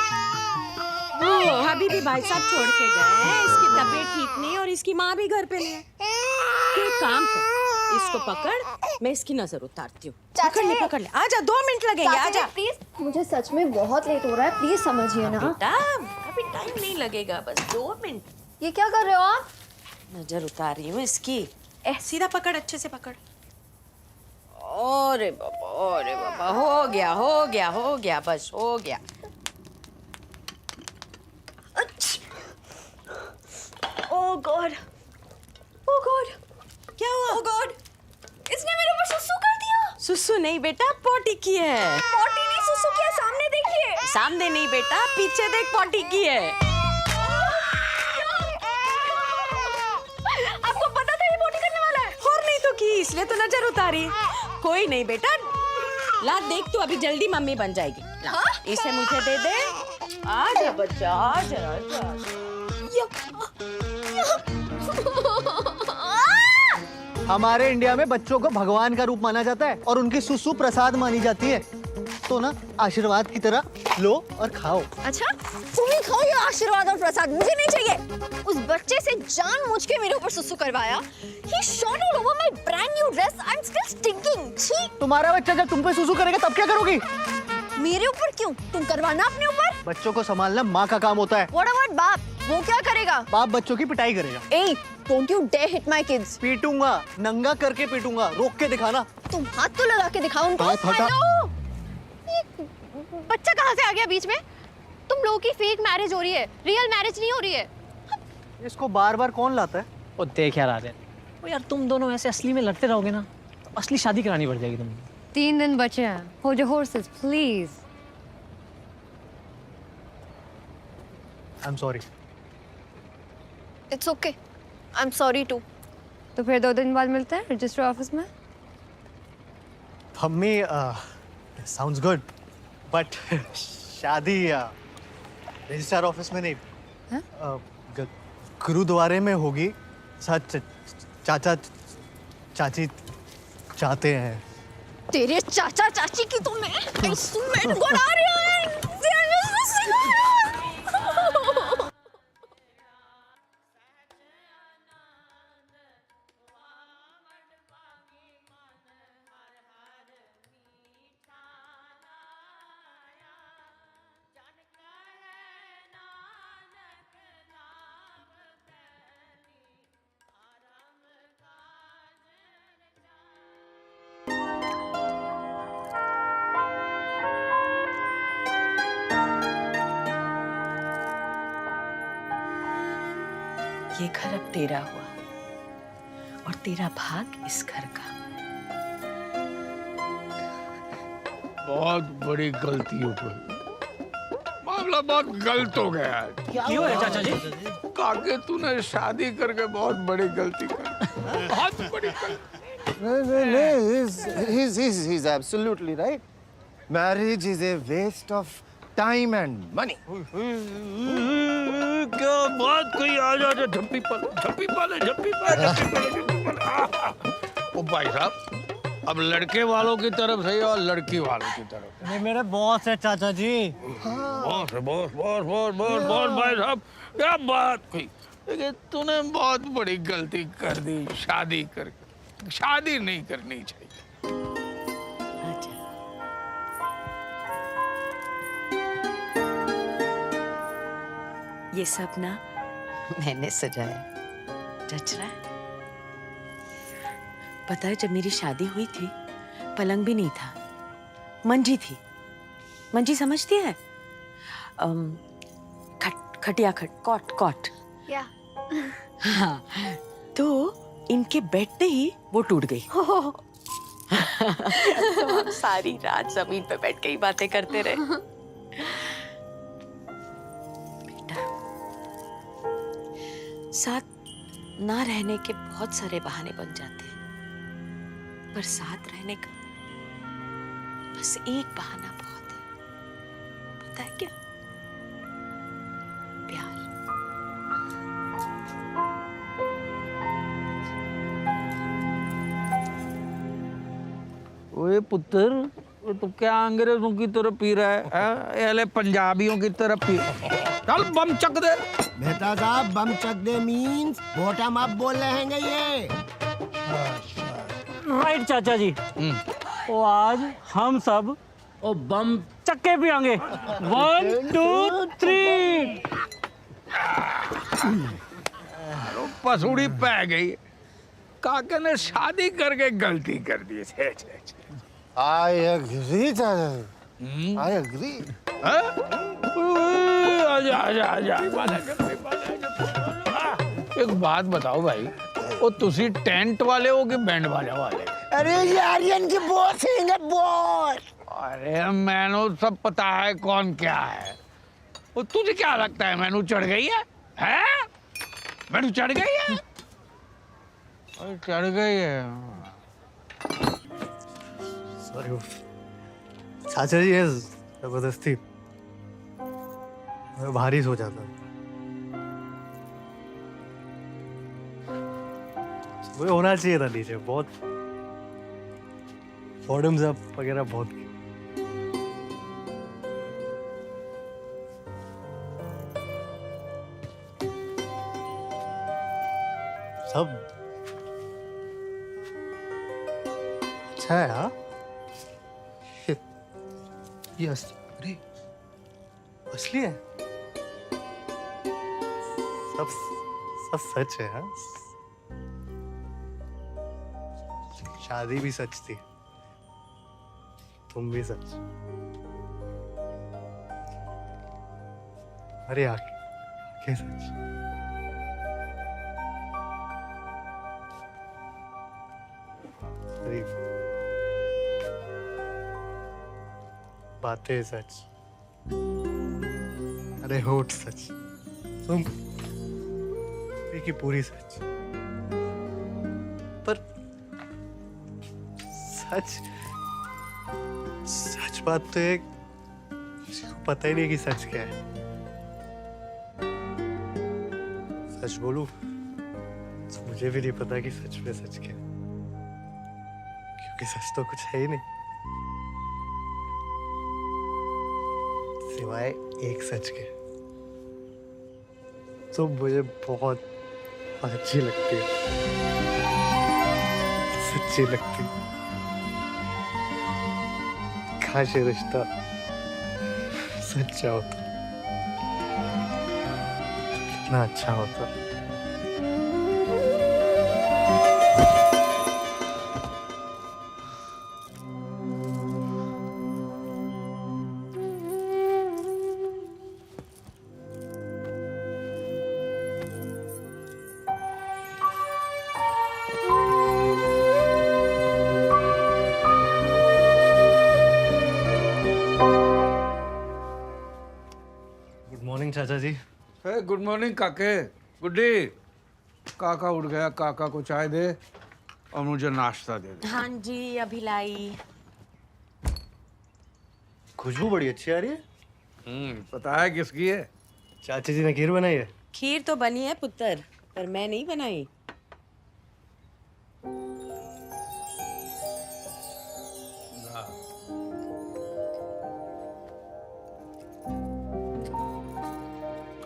M: वो हबीबी भाई साहब छोड़ के गए हैं। इसकी तबीयत ठीक नहीं और इसकी माँ भी घर पे नहीं है। तू एक काम कर, इसको पकड़, मैं इसकी नजर उतारती हूँ। पकड़ ले। आजा, 2 मिनट लगेंगे। आजा
D: प्लीज, मुझे सच में बहुत लेट हो रहा है, प्लीज समझिए ना।
M: बेटा अभी टाइम नहीं लगेगा, बस 2 मिनट।
D: ये क्या कर रहे हो आप?
M: नजर उतार रही हूँ इसकी। सीधा पकड़, अच्छे से पकड़। अरे बाबा, हो गया, बस हो गया।
D: ओह गॉड,
M: क्या हुआ?
D: ओह गॉड, इसने मेरे ऊपर सुसु कर दिया।
M: सुसु नहीं बेटा, पोटी की है।
D: पोटी नहीं, सुसु किया। सामने देखिए।
M: सामने नहीं बेटा, पीछे देख, पोटी की है।
D: आपको पता था ये पोटी करने वाला है?
M: और नहीं तो की, इसलिए तो नजर उतारी। कोई नहीं बेटा, ला देख तू अभी जल्दी मम्मी बन जाएगी। ला, इसे मुझे दे दे। आजा बच्चा, आजा।
B: हमारे इंडिया में बच्चों को भगवान का रूप माना जाता है और उनकी सुसु प्रसाद मानी जाती है। तो ना आशीर्वाद की तरह लो और खाओ।
D: अच्छा, तुम ही खाओ ये आशीर्वाद और प्रसाद, मुझे नहीं चाहिए। उस बच्चे से जानबूझ के मेरे ऊपर सुसु करवाया। He shot all over my brand new dress. I'm still stinking. छी!
B: तुम्हारा बच्चा जब तुम पे सुसु करेगा तब क्या करोगी?
D: मेरे ऊपर क्यों? तुम करवाना अपने ऊपर।
B: बच्चों को संभालना माँ का काम होता है।
D: What about बाप? वो क्या करेगा?
B: बाप बच्चों की पिटाई करेगा।
D: Hey, don't you dare hit my kids.
B: पीटूंगा, नंगा करके पीटूंगा, रोक के दिखाना।
D: तुम हाथ तो लगा के दिखाओ उनको।
B: हाथ हटा।
D: हेलो, बच्चा कहाँ से आ गया बीच में? तुम लोगों की फेक मैरिज हो रही है, रियल मैरिज नहीं हो रही है।
B: इसको बार-बार कौन लाता है?
H: ओ देख यार आर्यन, ओ यार तुम दोनों ऐसे असली में लड़ते रहोगे ना तो असली शादी करानी पड़ जाएगी तुमको।
F: 3 दिन बचे हैं। Hold your horses, please.
B: I'm sorry.
D: It's okay. I'm sorry too.
F: तो फिर 2 दिन बाद मिलते हैं रजिस्टर ऑफिस में।
B: मम्मी, sounds good, but शादी रजिस्टर ऑफिस में नहीं, गुरुद्वारे में होगी। सच चाचा चाची चाहते हैं।
D: तेरे चाचा चाची की तो मैं इंस्ट्रूमेंट बना रही हूँ।
G: ये घर अब तेरा हुआ और तेरा भाग इस घर का।
C: बहुत बड़ी गलती हो गई, मामला बहुत गलत हो गया है।
H: क्यों है चाचा जी?
C: काके तूने शादी करके बहुत बड़ी गलती कर, बहुत बड़ी गलती।
N: He's absolutely right. Marriage is a waste of time and money.
C: क्या बात कही, आ जा जा, झप्पी पाले, झप्पी पाले, झप्पी पाले, झप्पी पाले, झप्पी पाले। ओ भाई साहब, अब लड़के वालों की तरफ से और लड़की वालों की तरफ।
H: ये मेरे बॉस है चाचा जी।
C: बॉस है, boss boss boss boss boss भाई साहब, क्या बात कही। देखिए तूने बहुत बड़ी गलती कर दी शादी करके, शादी नहीं करनी चाहिए।
G: ये सब ना मैंने सजाया, जच रहा है? पता है जब मेरी शादी हुई थी पलंग भी नहीं था, मंजी थी। मंजी समझती है? खटिया कॉट कॉट।
D: या
G: हाँ, तो इनके बैठते ही वो टूट गई। तो हम सारी रात जमीन पे बैठ के ही बातें करते रहे। साथ ना रहने के बहुत सारे बहाने बन जाते हैं, पर साथ रहने का बस एक बहाना बहुत है। पता है क्या? प्यार।
J: ओए पुत्र, तो क्या अंग्रेजों की तरह पी रहा है? एले पंजाबियों की तरह पी। चल बम चक दे।
A: मेहता साहब, बम चक दे मीन्स बॉटम अप बोल रहे हैं ये।
H: राइट चाचा जी। तो आज हम सब ओ बम चक्के पियांगे। 1 2 3।
C: पसूड़ी पै गई, काके ने शादी करके गलती कर दी।
N: I agree, Chacha. I agree.
C: आजा आजा आजा। एक बात बताओ भाई, वो तुसी टेंट वाले हो कि बैंड बाजा वाले?
A: अरे ये आर्यन की बॉस है, बॉस।
C: अरे मैनू सब पता है कौन क्या है। वो तुझे क्या लगता है मैनू चढ़ गई है? हैं? मैनू चढ़ गई है? अरे चढ़ गई है।
B: सॉरी चाचा जी, जबरदस्ती मैं भारी सो जाता हूँ। वो होना चाहिए था नीचे, बहुत बॉटम्स अप वगैरह बहुत की। सब अच्छा है। हाँ, ये अरे असली है, सब सब सच है। हाँ, शादी भी सच थी, तुम भी सच। अरे आगे सच। अरे बातें सच, अरे होठ सच, तुम की पूरी सच। पर सच सच बात तो एक किसी को पता ही नहीं कि सच क्या है। सच बोलूं तो मुझे भी नहीं पता कि सच में सच क्या है, क्योंकि सच तो कुछ है ही नहीं सिवाय एक सच के। तो मुझे बहुत अच्छी लगती है, सच्ची लगती है। काश ये रिश्ता सच्चा होता, कितना अच्छा होता। मॉर्निंग चाचा जी।
C: गुड मॉर्निंग काके। गुड्डी, काका उठ गया, काका को चाय दे और मुझे नाश्ता दे दे।
M: हाँ जी, अभी लाई।
B: खुशबू बड़ी अच्छी आ रही है।
C: पता है किसकी है?
B: चाचा जी ने खीर बनाई है।
M: खीर तो बनी है पुत्र, पर मैं नहीं बनाई।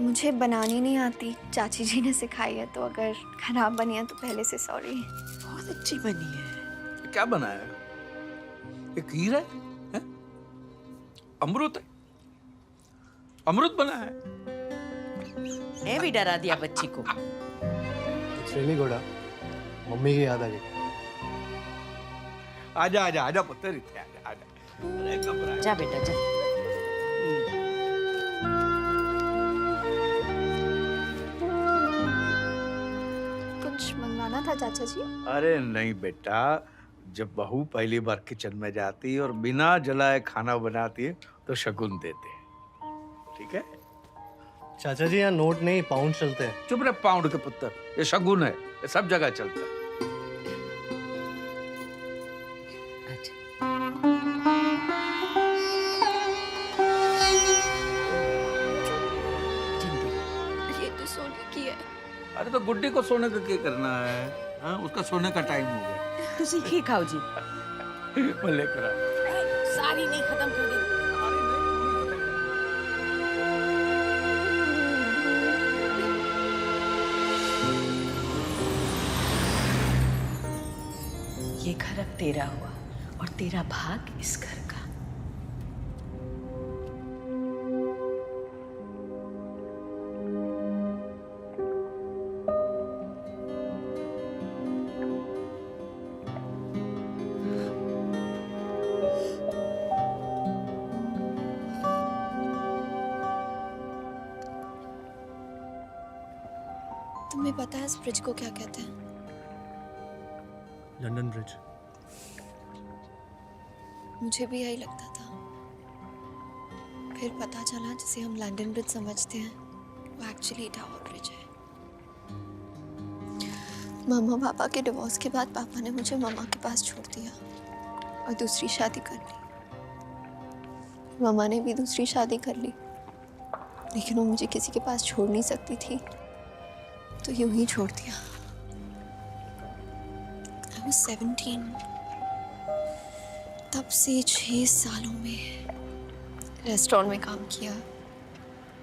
D: मुझे बनानी नहीं आती, चाची जी ने सिखाई है, तो अगर खराब बनी है तो पहले से सॉरी।
M: बहुत अच्छी बनी है।
C: क्या बनाया है? ये खीर है? हैं? अमृत है? अमृत बना है?
M: मैं भी डरा दिया बच्ची को।
B: Really good. मम्मी की याद आ गई।
C: आजा आजा आजा पुत्र, इत्थे आजा आजा। अरे घबरा
M: जा बेटा जा।
D: कुछ मंगवाना था चाचा जी?
C: अरे नहीं बेटा, जब बहू पहली बार किचन में जाती है और बिना जलाए खाना बनाती है तो शगुन देते हैं, ठीक है?
B: चाचा जी यहाँ नोट नहीं पाउंड चलते हैं।
C: चुप रहे पाउंड के पुत्र, ये शगुन है, ये सब जगह चलता है।
D: ये तो सोने की है।
C: अरे तो गुड्डी को सोने का क्या करना है? हाँ, उसका सोने का टाइम हो गया।
M: तुसी खीर खाओ जी।
C: मैं लेकर आ।
M: सारी नहीं खत्म कर दी। ये घर अब तेरा हुआ और तेरा भाग इस घर का।
D: तुम्हें पता है इस ब्रिज को क्या कहते हैं?
B: London bridge.
D: मुझे भी यही लगता था, फिर पता चला जिसे हम लंदन ब्रिज समझते हैं वो एक्चुअली टावर ब्रिज है। मामा पापा के डिवोर्स के बाद पापा ने मुझे मामा के पास छोड़ दिया और दूसरी शादी कर ली। मामा ने भी दूसरी शादी कर ली, लेकिन वो मुझे किसी के पास छोड़ नहीं सकती थी, तो यूं ही छोड़ दिया। I was 17। तब से 6 सालों में रेस्टोरेंट में काम किया,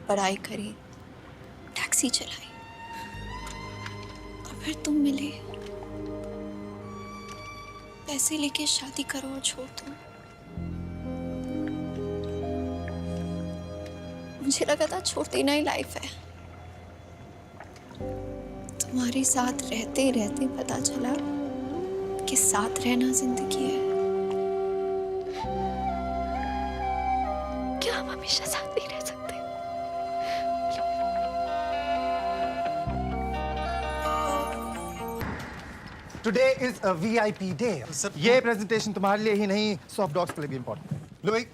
D: पढ़ाई करी, टैक्सी चलाई, और फिर तुम मिले। पैसे लेके शादी करो और छोड़ दो। मुझे लगा था छोड़ देना ही लाइफ है। तुम्हारे साथ रहते रहते पता चला कि साथ रहना जिंदगी है। क्या हम हमेशा साथ नहीं रह सकते?
N: Today is a VIP day. ये presentation तुम्हारे लिए ही नहीं, soft dogs के लिए भी important है। Louis,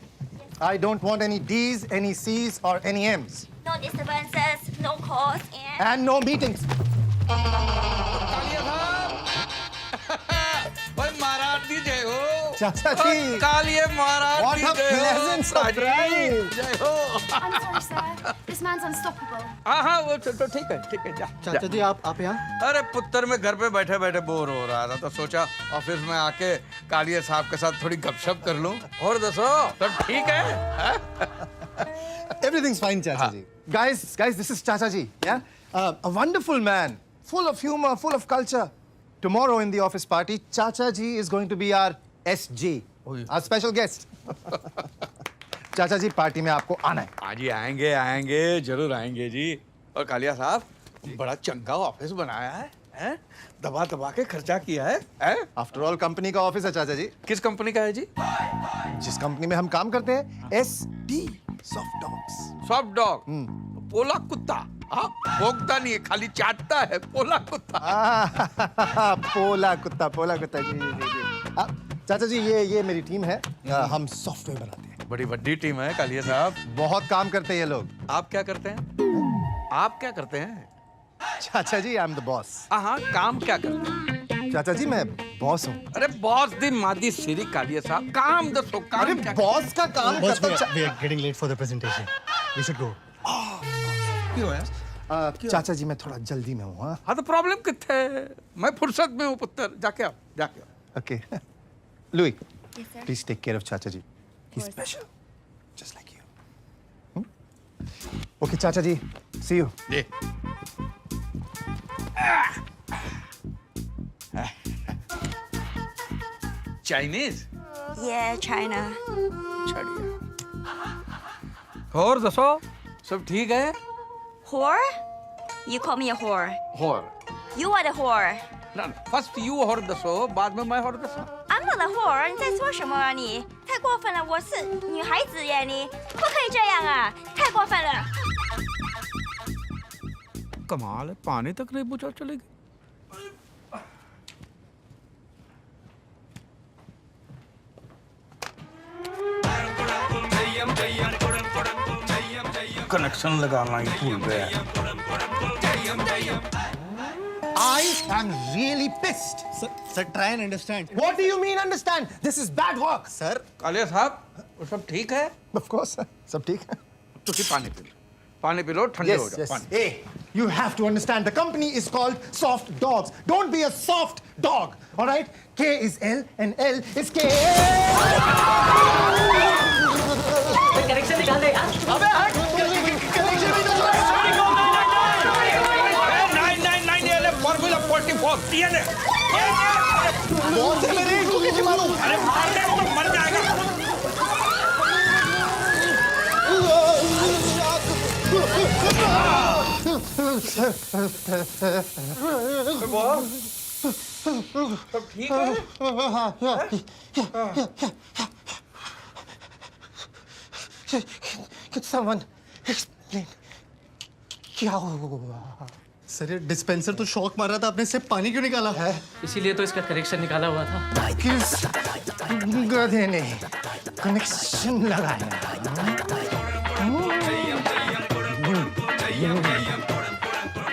N: I don't want any D's, any C's or any M's.
D: No disturbances, no calls,
N: And no meetings.
C: महाराज जी जय हो।
N: चाचा जी।
C: कालिए महाराज
N: What
C: जी
N: a
C: जय हो।
N: pleasant surprise.
C: जय हो।
D: I'm sorry, sir. This man's unstoppable.
C: हाँ वो तो ठीक है जा।
B: चाचा जी आप यहाँ?
C: अरे पुत्र मैं घर पे बैठे बैठे बोर हो रहा था, तो सोचा ऑफिस में आके कालिए साहब के साथ थोड़ी गपशप कर लूं। और दसो सब ठीक है?
N: Everything's fine, Chacha ji. Guys, this is Chacha ji. Yeah, a wonderful man, full of humor, full of culture. Tomorrow in the office party, Chacha ji is going to be our SG, our special guest. चाचा जी party में आपको आना है।
C: हाँ जी आएंगे जरूर आएंगे जी। और कालिया साहब बड़ा चंगा ऑफिस बनाया है? दबा दबा के खर्चा किया है?
N: आफ्टर ऑल कंपनी का ऑफिस है चाचा जी।
C: किस कंपनी का है जी?
N: जिस कंपनी में हम काम करते हैं, SD soft dogs.
C: Soft dog? पोला कुत्ता? हाँ, भोगता नहीं है, खाली चाटता है। पोला कुत्ता।
N: पोला कुत्ता जी। चाचा जी ये मेरी टीम है, हम सॉफ्टवेयर बनाते हैं।
C: बड़ी बड़ी टीम है कालिया साहब।
N: बहुत काम करते हैं ये लोग।
C: आप क्या करते हैं?
J: आप क्या करते हैं?
N: चाचा जी, आई एम द बॉस।
J: हाँ, काम क्या करते हैं?
N: चाचा जी, मैं बॉस हूँ।
J: अरे बॉस दी मादी सिरी कालिया साहब, काम दसो काम।
N: अरे
J: क्या
N: बॉस का काम
B: Boss,
N: करता
B: we are getting late for the presentation. We should go.
J: क्यों है?
N: चाचा जी, मैं थोड़ा जल्दी में हूँ।
J: हाँ तो प्रॉब्लम कितने है? मैं फुर्सत में हूँ पुत्र, जाके आओ, जाके आओ।
N: Okay Louis, please take care of चाचा ji. He is special just like you. Okay चाचा जी, सी यू।
J: जी। चाइनीज?
G: Yeah, China.
J: और दसो, सब ठीक है?
G: Whore? You call me a whore.
J: और
G: You are the whore.
J: ना फर्स्ट यू और दसो, बाद में मैं और दसो।
G: I'm not a whore. 你在说什么啊你？太过分了！我是女孩子耶，你不可以这样啊！太过分了。
J: कमाल है, पानी तक नहीं पूछा चलेगी। कनेक्शन लगाना ही भूल गया।
N: I am really pissed.
B: Sir, try and understand.
N: What do you mean understand? This is bad work.
B: Sir,
J: Kaliya साहब, वो सब ठीक है?
N: Of course, sir. सब ठीक है।
J: तुसी पानी पी लो, पानी पी लो, ठंडे हो
N: Yes,
J: जाओ।
N: yes.
J: पानी।
N: Hey, you have to understand. The company is called Soft Dogs. Don't be a soft dog. All right? K is L and L is K.
I: Connection निकाल दे यार।
N: अबे हट! Connection भी तो जो है।
J: 999 फॉर्मूला 44 DNA।
N: बहुत है मेरे, इसको कैसे मारूं?
J: अरे मार दे तो मर जाएगा। सब ठीक है?
N: Could someone explain? क्या हुआ?
B: सर ये डिस्पेंसर तो शॉक मार रहा था, आपने इससे पानी क्यों निकाला है?
I: इसीलिए तो इसका कनेक्शन निकाला हुआ था।
N: किस गधे ने कनेक्शन लगाया?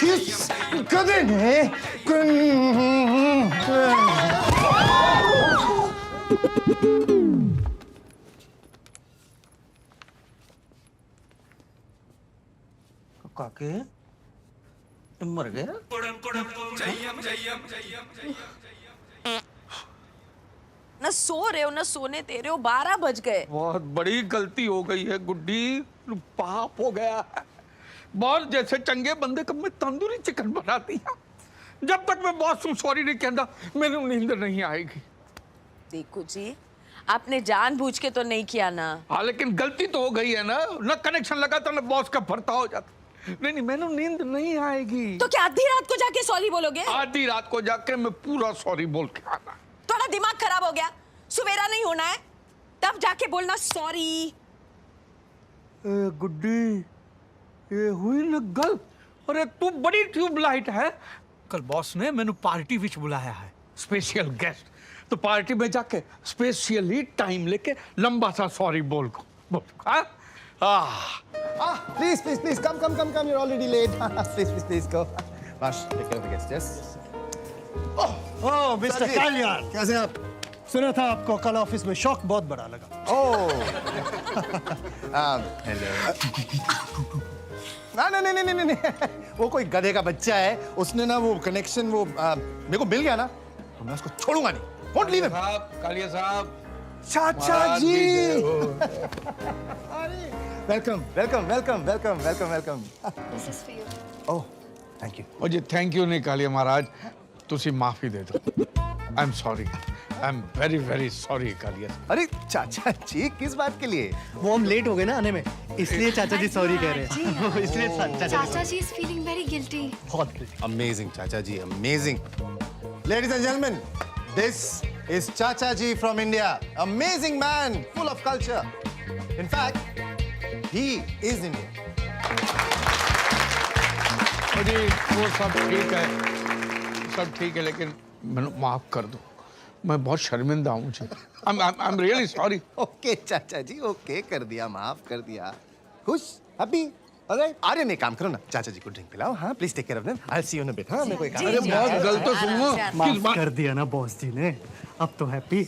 N: किस गधे ने
J: काके तुम मर गए?
M: न सो रहे हो न सोने दे रहे हो, 12 बज गए।
J: बहुत बड़ी गलती हो गई है गुड्डी, पाप हो गया है। बॉस जैसे चंगे बंदे कब में तंदूरी चिकन बना दिया। जब तक मैं बॉस तुम सॉरी नहीं कहता मेरी नींद नहीं आएगी।
M: देखो जी, आपने जानबूझ के तो नहीं किया ना।
J: हाँ लेकिन गलती तो हो गई है ना, न कनेक्शन लगा था न बॉस का भरता हो जाता। नहीं मैंने नींद नहीं आएगी।
M: तो क्या आधी रात को जाके सॉरी बोलोगे?
J: आधी रात को जाके मैं पूरा सॉरी बोल के आना।
M: थोड़ा दिमाग खराब हो गया, सवेरा नहीं होना है तब जाके बोलना सॉरी।
J: गुड्डी ये हुई न गल। अरे तू बड़ी ट्यूबलाइट है। कल बॉस ने मैंने पार्टी विच बुलाया है, स्पेशल गेस्ट। तो पार्टी में जाके स्पेशली टाइम लेके लंबा सा सॉरी बोल को बोल।
N: Please, please, please, come. You're already late. Please, go. Vash, take care of the guests, yes?
B: Oh, Mr. Kalyan. कैसे आप? सुना था आपको कल ऑफिस में शॉक बहुत बड़ा लगा।
N: Oh. Hello. नहीं। वो कोई गधे का बच्चा है, उसने ना वो कनेक्शन वो मेरे को मिल गया ना, तो मैं उसको छोड़ूंगा नहीं। Won't leave him.
J: कालिया साहब,
N: चाचा जी। Welcome.
D: This is for you.
N: Oh, thank you.
J: ओ जी थैंक यू नहीं कालिया महाराज, तुसी माफी दे दो। I am sorry, I am very very sorry Kalia.
N: अरे चाचा जी किस बात के लिए?
B: वो हम लेट हो गए ना आने में, इसलिए चाचा जी सॉरी कह रहे हैं। इसलिए
D: चाचा जी is feeling very guilty.
B: बहुत
N: Amazing, Chacha ji, amazing. Ladies and gentlemen, this is Chacha ji from India. Amazing man, full of culture. In fact, he is Indian.
J: जी वो सब ठीक है लेकिन मैंने माफ कर दो, मैं बहुत शर्मिंदा हूँ जी। I'm really sorry.
N: Okay, चाचा जी, okay कर दिया, माफ कर दिया। खुश, happy, अरे आर्यन एक काम करो ना, चाचा जी को ड्रिंक पिलाओ। हाँ please take care of them. I see you in a bit. हाँ मेरे को एक
J: अरे बॉस गल तो सुनो।
K: माफ कर दिया ना बॉस जी ने, अब तो हैप्पी।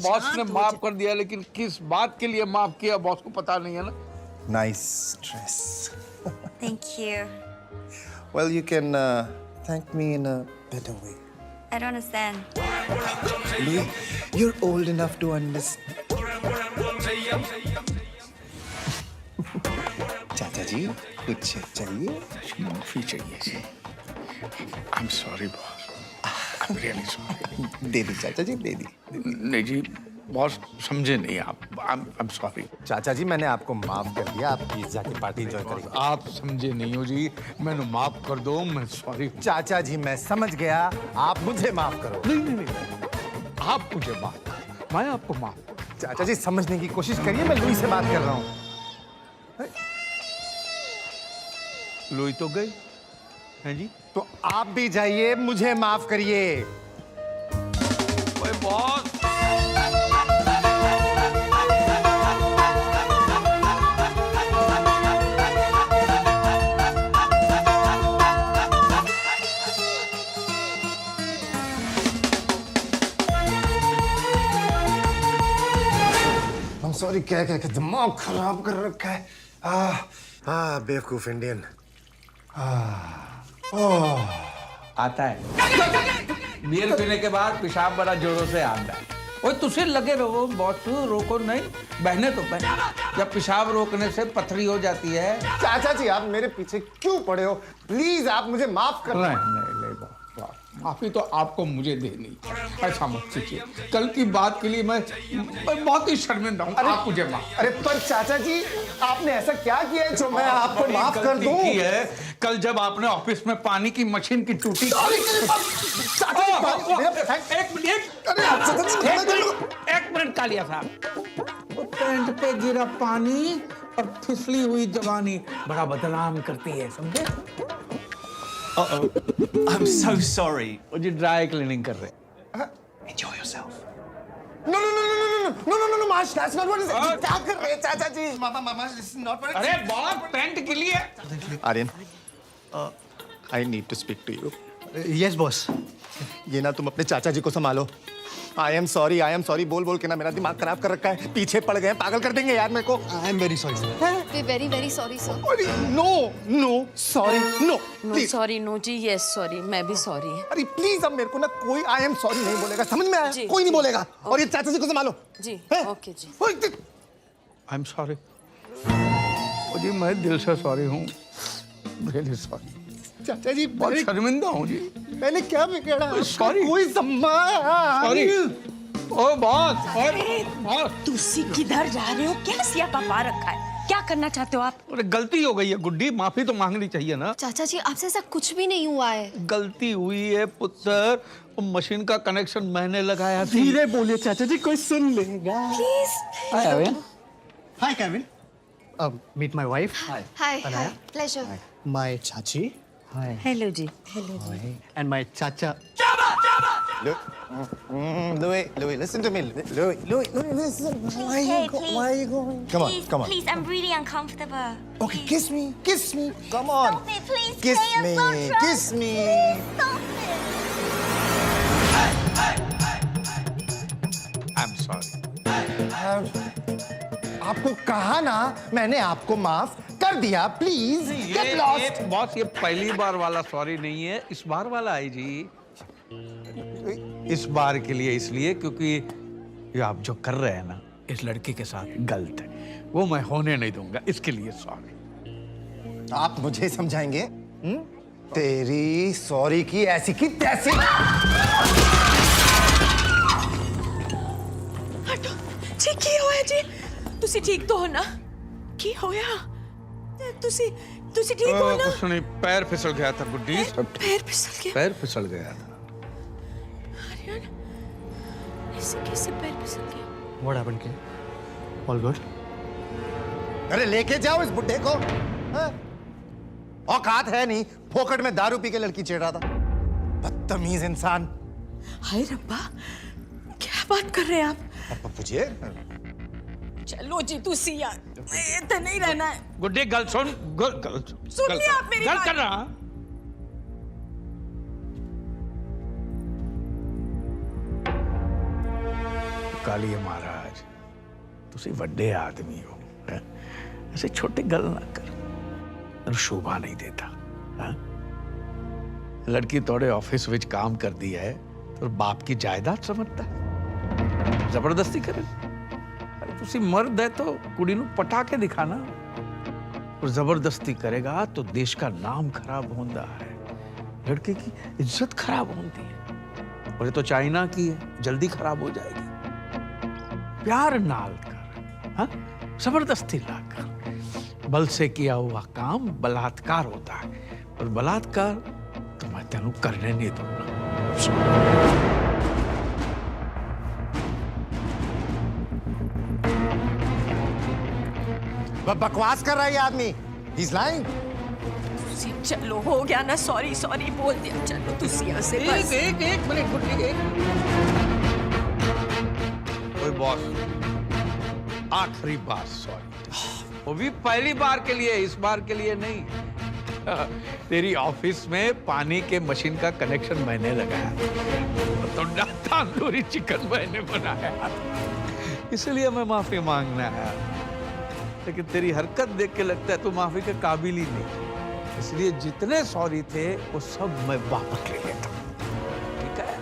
J: बॉस ने माफ कर दिया, लेकिन किस बात के लिए माफ किया बॉस को पता नहीं है ना।
N: Nice dress.
F: Thank you.
N: Well, you can thank me in a better way.
F: I don't understand.
N: Louis, you're old enough to understand. चाचा जी कुछ चाहिए?
C: माफी चाहिए जी। I am sorry boss, I am really sorry.
N: दे दी चाचा जी, दे दी।
C: नहीं जी बॉस, समझे नहीं आप। आई एम सॉरी।
N: चाचा जी मैंने आपको माफ कर दिया, आप प्लीज जाके पार्टी एंजॉय करेंगे।
J: आप समझे नहीं हो जी, मैंने माफ कर दो, मैं सॉरी।
N: चाचा जी मैं समझ गया, आप मुझे माफ करो।
J: नहीं, आप मुझे माफ, मैं आपको माफ।
N: चाचा जी समझने की कोशिश करिए, मैं लुई से बात कर रहा हूँ।
J: लुई तो गई हैं जी।
N: तो आप भी जाइए, मुझे माफ करिए।
J: ओए बॉस,
N: I'm sorry, क्या दिमाग खराब कर रखा है। बेवकूफ इंडियन।
J: आता है बियर पीने के बाद पेशाब बड़ा जोरों से आता है। ओए तुझे लगे रहो बॉस, रोको नहीं, बहने तो बहने। जब पेशाब रोकने से पथरी हो जाती है।
N: चाचा जी आप मेरे पीछे क्यों पड़े हो? प्लीज आप मुझे माफ कर।
J: नहीं बॉस, माफी तो आपको मुझे देनी, ऐसा मत कीजिए। कल की बात के लिए मैं बहुत ही शर्मिंदा हूँ। आप मुझे माफ।
N: अरे पर चाचा जी आपने ऐसा क्या किया है जो मैं आपको माफ कर दूं?
J: की है कल जब आपने ऑफिस में पानी की मशीन की टूटी। एक मिनट कालिया साहब, पैंट पे गिरा पानी और फिसली हुई जवानी बड़ा बदनाम करती है, समझे?
K: I'm so sorry.
J: वो जी ड्राई क्लीनिंग कर रहे।
K: Enjoy yourself.
N: No, Marsh, that's not what it is. क्या कर रहे हैं चाचा जी? Mama, this is not what it is.
J: अरे बॉस पैंट के लिए।
N: Aryan, I need to speak to you.
K: Yes, boss.
N: ये ना तुम अपने चाचा जी को संभालो। I am sorry बोल के ना मेरा दिमाग खराब कर रखा है। पीछे पड़ गए, पागल कर देंगे यार मेरे को।
K: I am very sorry, sir.
D: We're very, very sorry, sir.
N: No, sorry, no.
M: No
N: Please.
M: Sorry, no जी, यस सॉरी, मैं भी सॉरी।
N: अरे प्लीज अब मेरे को ना कोई I am sorry नहीं बोलेगा, समझ में आया?
M: जी,
N: कोई नहीं
M: जी।
N: बोलेगा। और ये चाचा जी को संभालो।
M: जी,
N: हैं?
M: ओके जी।
J: आई एम सॉरी जी, मैं दिल से सॉरी हूँ, रियली सॉरी।
N: चाचा जी
J: बहुत शर्मिंदा हूँ जी।
N: मैंने क्या बिगाड़ा?
J: Sorry.
N: कोई
J: सॉरी। ओ बॉस,
M: तुसी किधर जा रहे हो? क्या सियापा पा रखा है? क्या करना चाहते हो आप?
J: अरे गलती हो गई है गुड्डी, माफी तो मांगनी चाहिए ना।
D: चाचा जी आपसे ऐसा कुछ भी नहीं हुआ है।
J: गलती हुई है पुत्र, वो मशीन का कनेक्शन मैंने लगाया था।
K: धीरे बोलिए चाचा जी, कोई सुन लेगा।
D: Please.
K: Hi, Kevin. Meet my wife.
D: Hi. Pleasure.
K: My chachi. Hi.
M: Hello जी, हेलो जी।
K: And my chacha.
N: Louis, listen to me. Louis, listen. Why are you going? Come on.
F: Please, I'm really uncomfortable.
N: Okay, kiss me. Come on.
F: Stop it, please.
N: Kiss
F: Stay
N: me.
F: so drunk.
N: Kiss me.
F: Stop it.
C: I am sorry.
N: आपको कहा ना, मैंने आपको माफ कर दिया। Please get lost.
J: Boss ये पहली बार वाला सॉरी नहीं है, इस बार वाला है जी। इस बार के लिए इसलिए क्योंकि ये आप जो कर रहे हैं ना इस लड़की के साथ गलत है, वो मैं होने नहीं दूंगा, इसके लिए सॉरी।
N: आप मुझे समझाएंगे? तेरी सॉरी की ऐसी की तैसी।
M: हटो जी, की होया जी? तुसी ठीक तो हो ना? की होया? तुसी ठीक हो ना?
J: कुछ नहीं, पैर फिसल गया था गुड्डी।
M: पैर फिसल गया?
J: पैर फिसल गया था।
M: आर्यन, ऐसे कैसे पैर फिसल गया?
K: What happened, kid? All good?
N: अरे लेके जाओ इस बुड्ढे को। औकात है नहीं, फोकट में दारू पी के लड़की छेड़ रहा था। बदतमीज इंसान।
M: हाय रब्बा, क्या बात कर रहे हैं आप?
N: अब पूछिए,
M: चलो जी तू सिया इतना नहीं रहना है।
J: गुड्डी गल सुन, गल
M: सुन लिया आप मेरी
J: गल
M: बात?
J: कर रहा। कालिए महाराज, तुसी ਵੱਡੇ आदमी हो, हैं? ऐसे छोटे गल ना कर, शोभा नहीं देता। हैं? लड़की तोड़े ऑफिस विच काम कर दी है तो बाप की जायदाद समझता है, जबरदस्ती करे। अरे तुसी मर्द है तो कुड़ी नू पटा के दिखाना, और जबरदस्ती करेगा तो देश का नाम खराब होता है, लड़के की इज्जत खराब होती है, और ये तो चाइना की है, जल्दी खराब हो जाएगी। प्यार नाल कर, हाँ? जबरदस्ती ना कर। बल से किया हुआ काम बलात्कार होता है, और बलात्कार तो मैं तेनू करने नहीं दूंगा।
N: बकवास कर रहा है ये आदमी। He's lying.
M: चलो हो गया ना, सॉरी सॉरी बोल दिया, चलो तू सिया से बस।
J: एक मिनट गुड्डी, एक ओए बॉस, आखिरी बार सॉरी, वो भी पहली बार के लिए, इस बार के लिए नहीं। तेरी ऑफिस में पानी के मशीन का कनेक्शन मैंने लगाया, तो तंदूरी चिकन मैंने बनाया, इसलिए मैं माफी मांगना है। लेकिन तेरी हरकत देख के लगता है तू माफी के काबिल ही नहीं, इसलिए जितने सॉरी थे वो सब मैं वापस ले लेता हूं, ठीक है?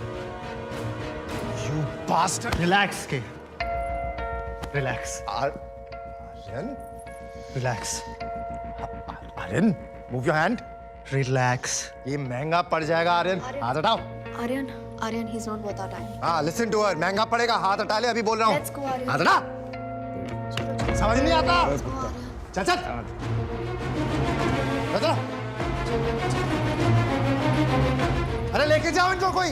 N: You bastard. Relax, के. Relax. Aryan. Relax. Aryan, move your hand. Relax. ये महंगा पड़ जाएगा आर्यन। हाथ हटाओ।
D: Aryan, he's not worth our time.
N: हाँ, listen to her. महंगा पड़ेगा, हाथ हटा ले, अभी बोल रहा हूँ।
D: Let's go, Aryan.
N: हाथ हटा। समझ नहीं आता। चल चल। चलो। अरे लेके जाओ इनको कोई।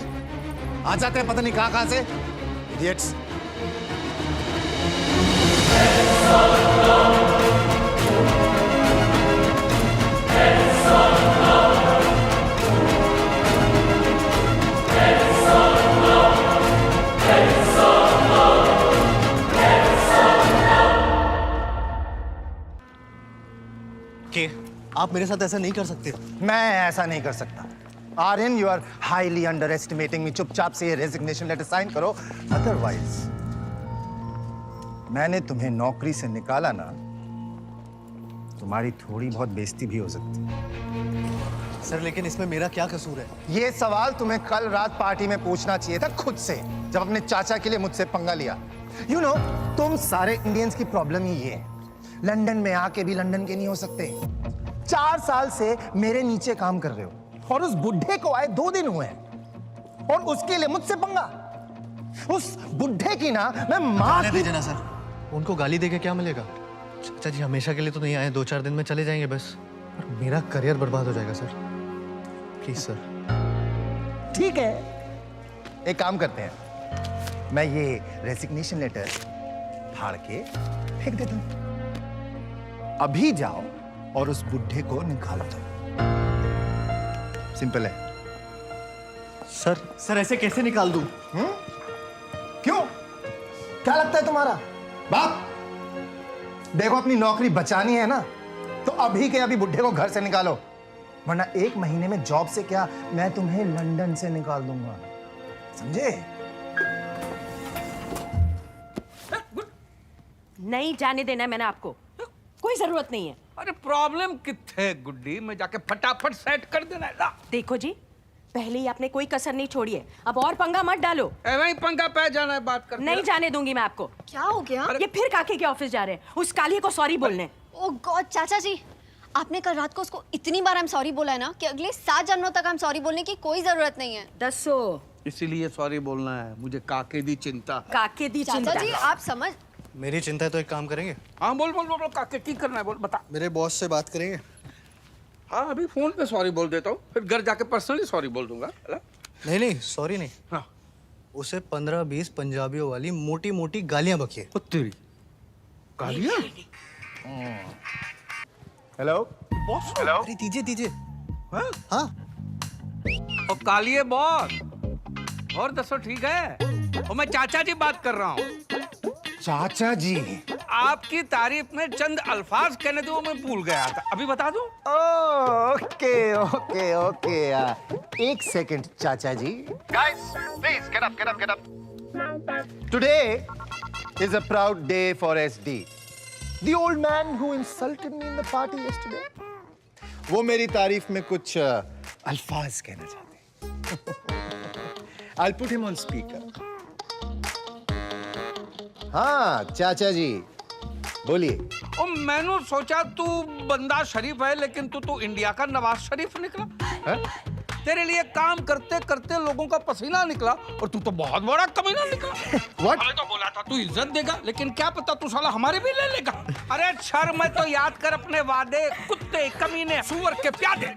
N: आ जाते हैं पता नहीं कहाँ से। Idiots.
B: आप मेरे साथ ऐसा नहीं कर सकते।
N: मैं ऐसा नहीं कर सकता। Aryan, you are highly underestimating me. चुपचाप से ये रेजिग्नेशन लेटर साइन करो, अदरवाइज मैंने तुम्हें नौकरी से निकाला ना, तुम्हारी थोड़ी बहुत बेइज्जती भी हो सकती है।
B: सर लेकिन इसमें मेरा क्या कसूर है?
N: ये सवाल तुम्हें कल रात पार्टी में पूछना चाहिए था खुद से, जब अपने चाचा के लिए मुझसे पंगा लिया। You know, तुम सारे इंडियंस की प्रॉब्लम ही ये है, लंदन में आके भी लंदन के नहीं हो सकते। 4 साल से मेरे नीचे काम कर रहे हो, और उस बुढ़े को आए 2 दिन हुए हैं, और उसके लिए मुझसे पंगा। उस बुढ़े की ना मैं माँ की...
B: भेजना सर, उनको गाली देके क्या मिलेगा? चाचा जी हमेशा के लिए तो नहीं आए, 2-4 दिन में चले जाएंगे बस, और मेरा करियर बर्बाद हो जाएगा सर। Please sir.
N: ठीक है, एक काम करते हैं, मैं ये रेजिग्नेशन लेटर फाड़ के फेंक देता हूं। अभी जाओ और उस बुढ़े को निकाल दो। सिंपल है।
B: सर ऐसे कैसे निकाल दूं?
N: क्यों? क्या लगता है तुम्हारा बाप? देखो, अपनी नौकरी बचानी है ना, तो अभी के अभी बुढ़े को घर से निकालो, वरना 1 महीने में जॉब से क्या, मैं तुम्हें लंदन से निकाल दूंगा, समझे?
M: नहीं जाने देना है मैंने आपको, कोई जरूरत नहीं है।
J: अरे प्रॉब्लम कितने गुड्डी, मैं जाके फटाफट सेट कर देना है।
M: देखो जी, पहले ही आपने कोई कसर नहीं छोड़ी है, अब और पंगा मत डालो।
J: वही पंगा पे जाना है, बात कर।
M: नहीं जाने दूंगी मैं आपको।
D: क्या हो गया?
M: ये फिर काके के ऑफिस जा रहे हैं, उस कालिए को सॉरी बोलने।
D: ओह गॉड, चाचा जी, आपने कल रात को उसको इतनी बार हम सॉरी बोला है ना कि अगले 7 जन्मों तक हम सॉरी बोलने की कोई जरूरत नहीं है।
M: दसो,
J: इसीलिए सॉरी बोलना है, मुझे काके दी चिंता।
M: काके दी चिंता।
D: चाचा जी आप समझ,
B: मेरी चिंता है तो एक काम करेंगे।
J: हाँ बोल बोल बोल, काके की करना है बोल, बता।
B: मेरे बॉस से बात करेंगे।
J: हाँ अभी फोन पे सॉरी बोल देता हूँ, फिर घर जाके पर्सनली सॉरी बोल दूंगा।
B: नहीं सॉरी नहीं।
J: हाँ,
B: उसे 15-20 पंजाबियों वाली मोटी मोटी गालियां बकिए।
J: तेरी गालियां?
N: Hello
J: boss.
N: हेलो।
B: अरे दीजिए। हाँ।
J: और कालिए बॉस, और दसो ठीक है? और मैं चाचा जी बात कर रहा हूँ।
N: चाचा जी?
J: आपकी तारीफ में चंद अल्फाज कहने दो, मैं भूल गया था, अभी बता दूं?
N: ओके ओके ओके एक सेकंड चाचा जी। Guys please get up get up get up. Today is a proud day for SD, the old man who insulted me in the party yesterday. वो मेरी तारीफ में कुछ अल्फाज कहना चाहते हैं। I'll put him on speaker. हाँ चाचा जी बोलिए।
J: ओ मैंने सोचा तू बंदा शरीफ है, लेकिन तू इंडिया का नवाज शरीफ निकला है? तेरे लिए काम करते करते लोगों का पसीना निकला और तू तो बहुत बड़ा कमीना निकला।
N: What?
J: अरे तो बोला था तू इज्जत देगा, लेकिन क्या पता तू साला हमारे भी ले लेगा। अरे शर्म है तो याद कर अपने वादे, कुत्ते कमीने सुअर के प्यादे।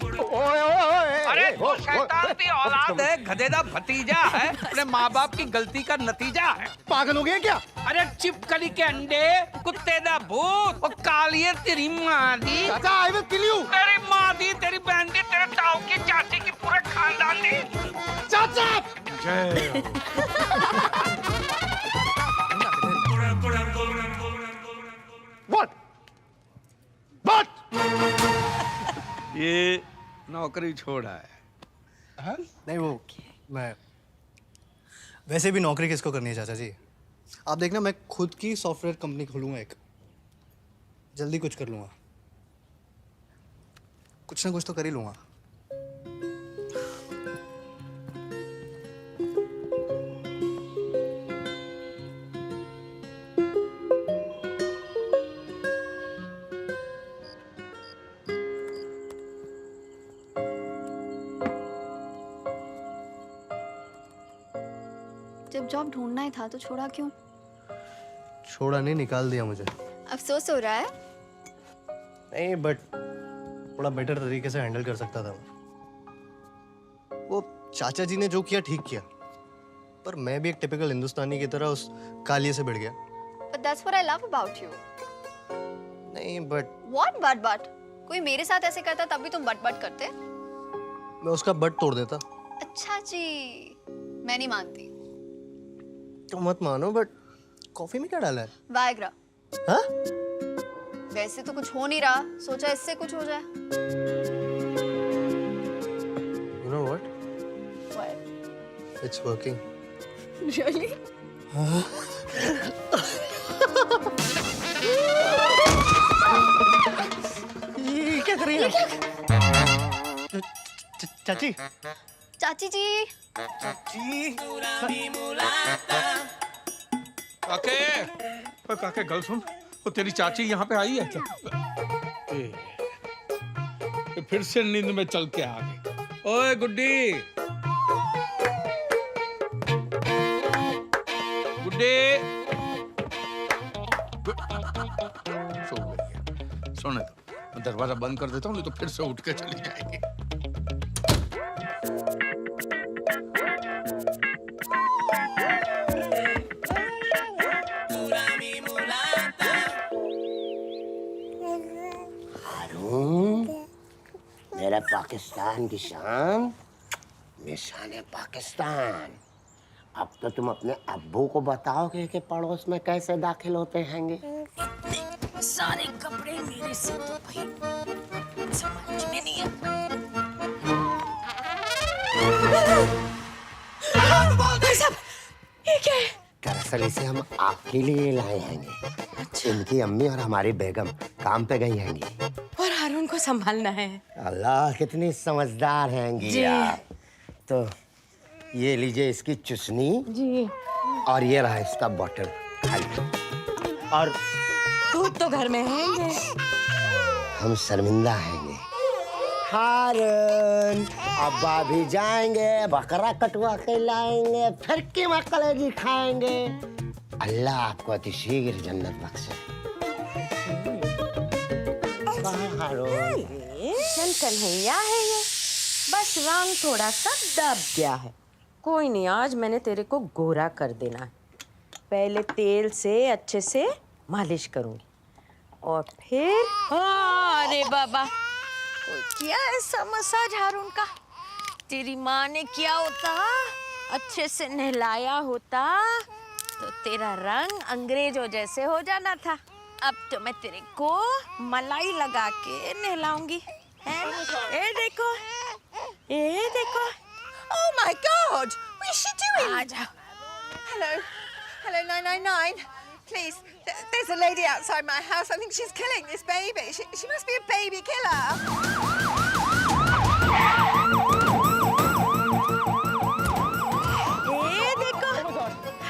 J: अरे तू शैतान की औलाद है, गधेदा भतीजा है, अपने माँ बाप की गलती का नतीजा है।
N: पागल हो गए क्या?
J: अरे चिपकली के अंडे, कुत्ते दा भूत और कालिए तेरी माँ दी।
N: चाचा I will kill you.
J: तेरी माँ दी, तेरी बहन दी, तेरे ताऊ की चाची की पूरे खानदान दी।
N: चाचा
J: जय
N: What? What?
J: ये नौकरी छोड़ा है।
B: हाँ? नहीं वो मैं वैसे भी नौकरी किसको करनी है चाचा जी? आप देखना मैं खुद की सॉफ्टवेयर कंपनी खोलूंगा एक, जल्दी कुछ कर लूंगा, कुछ ना कुछ तो कर ही लूंगा।
D: जब जॉब ढूंढना ही था तो छोड़ा क्यों?
B: छोड़ा नहीं, निकाल दिया मुझे।
D: अफसोस हो रहा है?
B: नहीं बट थोड़ा बेटर तरीके से हैंडल कर सकता था। वो चाचा जी ने जो किया ठीक किया, पर मैं भी एक टिपिकल हिंदुस्तानी की तरह उस कालिए से भिड़ गया।
D: But that's what I love about you.
B: नहीं बट
D: What but? कोई मेरे साथ ऐसे करता तब भी तुम बट करते?
B: मैं उसका बट तोड़ देता।
D: अच्छा जी, मैं नहीं मानती।
B: तो मत मानो, बट कॉफी में क्या डाला है?
D: वायग्रा।
B: हाँ?
D: वैसे तो कुछ हो नहीं रहा, सोचा इससे कुछ हो जाए।
B: You know what?
D: What?
B: It's working.
D: Really?
B: ये क्या कर रही है? चाची।
D: चाची जी।
B: चाची।
J: काके गल सुन, वो तेरी चाची यहाँ पे आई है क्या? फिर से नींद में चल के आ गई। ओए गुड्डी, गुड्डी सो गई है। सोने दो, मैं दरवाजा बंद कर देता हूँ, नहीं तो फिर से उठ के चली जाएगी।
A: मेरा पाकिस्तान की शान, निशान पाकिस्तान। अब तो तुम अपने अब्बू को बताओगे कि पड़ोस में कैसे दाखिल होते हैंगे।
G: सारे कपड़े मेरे से तो भाई समझ में नहीं आता। ये क्या है?
A: दरअसल इसे हम आपके लिए लाए हैंगे। इनकी अम्मी और हमारी बेगम काम पे गई हैंगी
M: और हारून को संभालना है।
A: अल्लाह कितनी समझदार हैंगी आप। तो ये लीजिए इसकी चुसनी
M: जी,
A: और ये रहा इसका बॉटल खाली। और
M: दूध तो घर में है।
A: हम शर्मिंदा हैंगे। हारून अब्बा भी जाएंगे, बकरा कटवा के लाएंगे, फिर कीमा कलेजी खाएंगे। अल्लाह आपको अतिशीघ्र जन्नत बख्शे। हारून
M: चल कन्हैया है ये, बस रंग थोड़ा सा दब गया है। कोई नहीं, आज मैंने तेरे को गोरा कर देना है। पहले तेल से अच्छे से मालिश करूंगी और फिर अरे बाबा, कोई किया ऐसा मसाज हारून का? तेरी माँ ने किया होता, अच्छे से नहलाया होता तो तेरा रंग अंग्रेजों जैसे हो जाना था। अब तो मैं तेरे को मलाई लगा के नहलाऊंगी। हैं? ये देखो, ये देखो। Oh my God! What is she doing? आ जाओ।
O: Hello. Hello, 999. Please, there's a lady outside my house. I think she's killing this baby. She must be a baby killer.
M: ये देखो।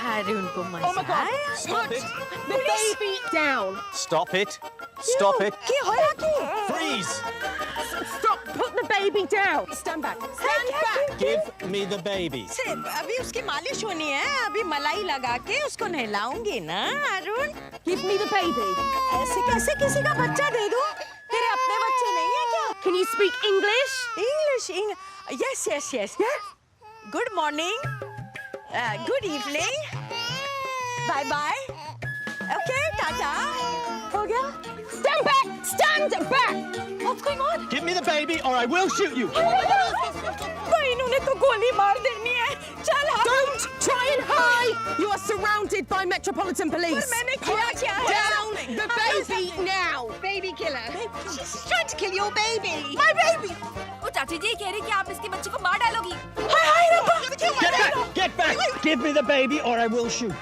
M: हारून को मजा आया।
L: Stop it! The baby down! Stop it! Stop it!
M: क्या होया क्यों?
L: Freeze!
M: Stop! Put the baby down. Stand back. Stand back.
L: Give me the baby.
M: सिर्फ अभी उसकी मालिश होनी है, अभी मलाई लगा के उसको नहलाऊंगी ना, Arun. Give me the baby. ऐसे कैसे किसी का बच्चा दे दूं? तेरे अपने बच्चे नहीं है क्या? Can you speak English? English. Yes, yes, yes. Yeah. Good morning. Good evening. Bye bye. Okay, tata. हो गया? Stand back. Stand back. What's going on?
L: Give me the baby or I will shoot you.
M: भाई इन्होंने तो गोली मार देनी है। चल हाँ।
L: Don't try and hide. You are surrounded by Metropolitan Police.
M: पर मैंने किया क्या है?
L: Down the baby now.
O: Baby killer. She's trying to kill your baby.
M: My baby.
O: वो चाची जी कह रही कि आप इसके बच्चे को मार डालोगी।
M: हाय हाय रब्बा।
L: Get back. Get back. Give me the baby or I will shoot.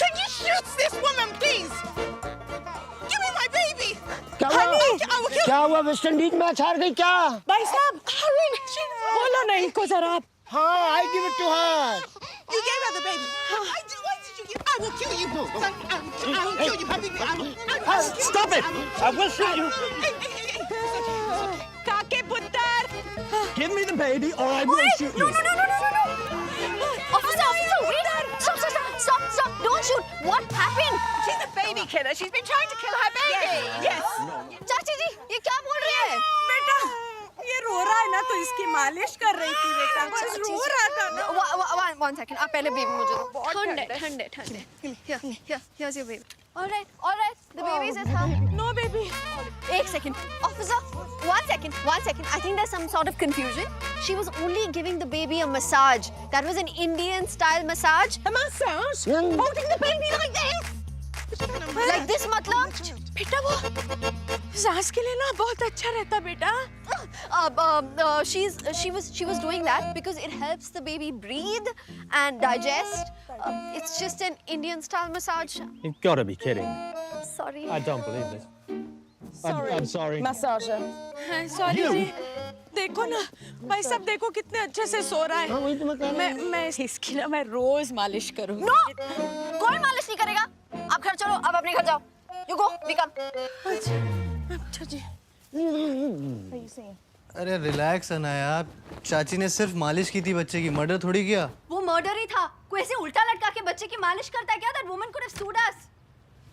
O: Can you shoot this woman, please? Give me my baby.
A: क्या हुआ? क्या हुआ? वेस्ट इंडीज मैच हार गई क्या?
M: भाई साहब, बोलो ना इनको जरा आप।
A: हाँ, I give it to her.
O: You gave her the baby. Why did you give? I will kill you. I will kill you, baby.
L: Stop it. I will shoot you.
M: काके पुत्र।
L: Give me the baby or I will shoot you.
O: No. Officer, wait. Stop. Don't shoot. What happened? She's a baby killer. She's been trying to kill her baby.
M: Yes.
O: चाची जी, ये क्या बोल रही है?
M: बेटा, ये रो रहा है ना तो इसकी मालिश कर रही थी बेटा। बस रो रहा था ना।
O: One second. आप पहले बेबी मुझे दो। ठंडे. Here's your baby. All right. The baby is at home.
M: No baby.
O: एक second. Officer, one second. I think there's some sort of confusion. She was only giving the baby a massage. That was an Indian style massage.
M: A massage? Holding the baby like this?
O: Like this मतलब?
M: बेटा वो सांस के लिए ना बहुत अच्छा रहता बेटा।
O: She was doing that because it helps the baby breathe and digest. It's just an Indian style massage.
L: You've got to be kidding.
O: Sorry.
L: I don't believe this. I'm sorry.
M: Massager. Sorry जी। देखो ना भाई साहब, देखो कितने अच्छे से सो रहा है। मैं इसकी ना मैं रोज मालिश करूँगी।
O: No, कोई मालिश नहीं करेगा। आप घर चलो, आप अपने घर जाओ। You go, we come.
M: अच्छा जी।
B: अरे रिलैक्स अनाया, चाची ने सिर्फ मालिश की थी बच्चे की, मर्डर थोड़ी किया।
O: वो मर्डर ही था। कोई ऐसे उल्टा लटका के बच्चे की मालिश करता है क्या? That woman could have sued us.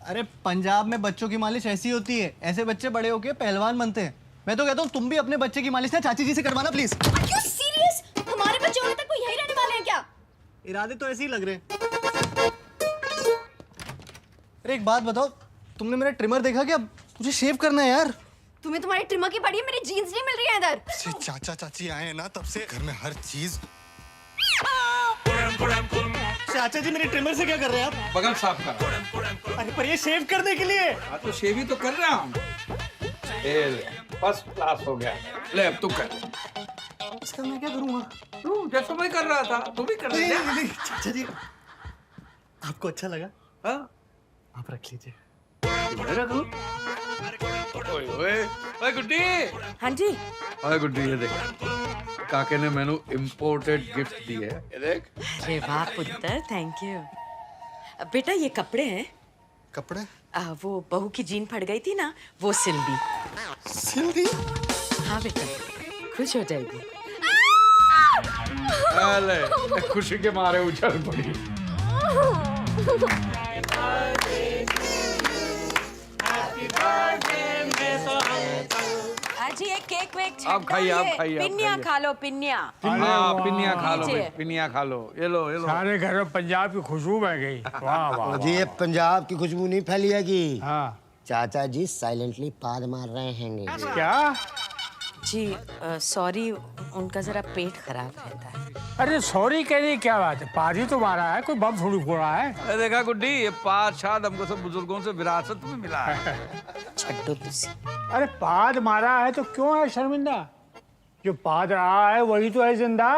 B: अरे पंजाब में बच्चों की मालिश ऐसी होती है, ऐसे बच्चे बड़े होके पहलवान बनते हैं। मैं तो कहता हूँ तुम भी अपने बच्चे की मालिश ना चाची जी से करवाना प्लीज।
O: Are you serious? हमारे बच्चे होने तक कोई यही रहने वाले हैं क्या?
B: इरादे तो ऐसे ही लग रहे हैं। अरे एक बात बताओ, तुमने मेरा ट्रिमर देखा क्या? मुझे शेव करना है यार।
O: तुम्हें तुम्हारी ट्रिमर की पड़ी है, मेरी जीन्स नहीं मिल रही है इधर।
N: चाचा चाची आए हैं ना, तब से घर में हर चीज।
B: चाचा जी मेरे ट्रिमर से क्या कर रहे हैं आप?
J: बगल साफ कर।
B: अरे पर ये शेव करने के लिए।
J: हाँ तो शेव ही तो कर रहा हूँ। फर्स्ट क्लास हो गया। ले अब तू कर।
B: इसका मैं क्या करूँगा?
J: तू जैसा मैं कर रहा था तू भी कर रहा है।
B: नहीं, चाचा जी आपको अच्छा लगा?
J: हाँ
B: आप रख लीजिए।
J: ओए गुड्डी।
M: हाँ जी।
J: ओए गुड्डी ये देख, काके ने मैंने इम्पोर्टेड गिफ्ट दी है, ये देख।
M: अरे वाह पुत्र, थैंक यू। बेटा ये कपड़े हैं।
N: कपड़े?
M: वो बहू की जीन फट गई थी ना, वो सिल दी।
N: सिल दी?
M: हाँ बेटा, खुश हो जाएगी।
J: अरे खुशी के मारे उछल पड़ी।
M: जी एक केक वेक
J: आप खाइए, आप खाइए।
M: पिन्नियाँ खा लो, पिन्नियाँ।
J: हाँ पिन्नियाँ खा लो, पिन्नियाँ खा लो। ये लो ये लो।
H: सारे घर में पंजाब की खुशबू बह गई। वाह वाह।
A: जी ये पंजाब की खुशबू नहीं फैली है कि
H: हाँ
A: चाचा जी साइलेंटली पाद मार रहे हैं।
H: क्या?
M: जी सॉरी, उनका जरा पेट खराब रहता है।
H: अरे सॉरी कहने क्या बात है, पाजी तो मारा है, कोई बम थोड़ी फोड़ा है।
J: अरे देखा गुड्डी, ये पाद शाद हमको सब बुजुर्गों से विरासत में मिला है।
M: छड्डो तुसी।
H: अरे पाद मारा है तो क्यों है शर्मिंदा? जो पाद रहा है वही तो है जिंदा।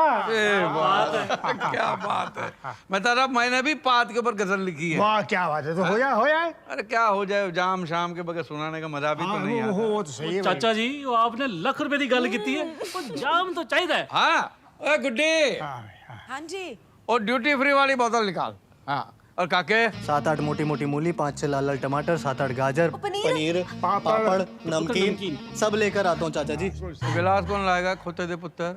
J: बात है, क्या बात है। मैं तारा, मैंने भी पाद के ऊपर गजल लिखी है।
H: वाह क्या बात है, तो हो जाए।
J: अरे क्या हो जाए, जाम शाम के बगैर सुनाने का मजा भी तो नहीं आता।
H: वो तो सही है।
I: चाचा जी वो आपने लख रुपए की गल की है, वो जाम तो चाहिए।
J: हाँ ओए गुड्डी,
M: हाँ जी।
J: और ड्यूटी फ्री वाली बोतल निकाल। हाँ, और काके
B: 7-8 मोटी मोटी मूली, 5-6 लाल लाल टमाटर, 7-8 गाजर, पनीर, पापड़, नमकीन सब लेकर आता हूँ चाचा जी।
J: गिलास कौन लाएगा, खोते दे पुत्र।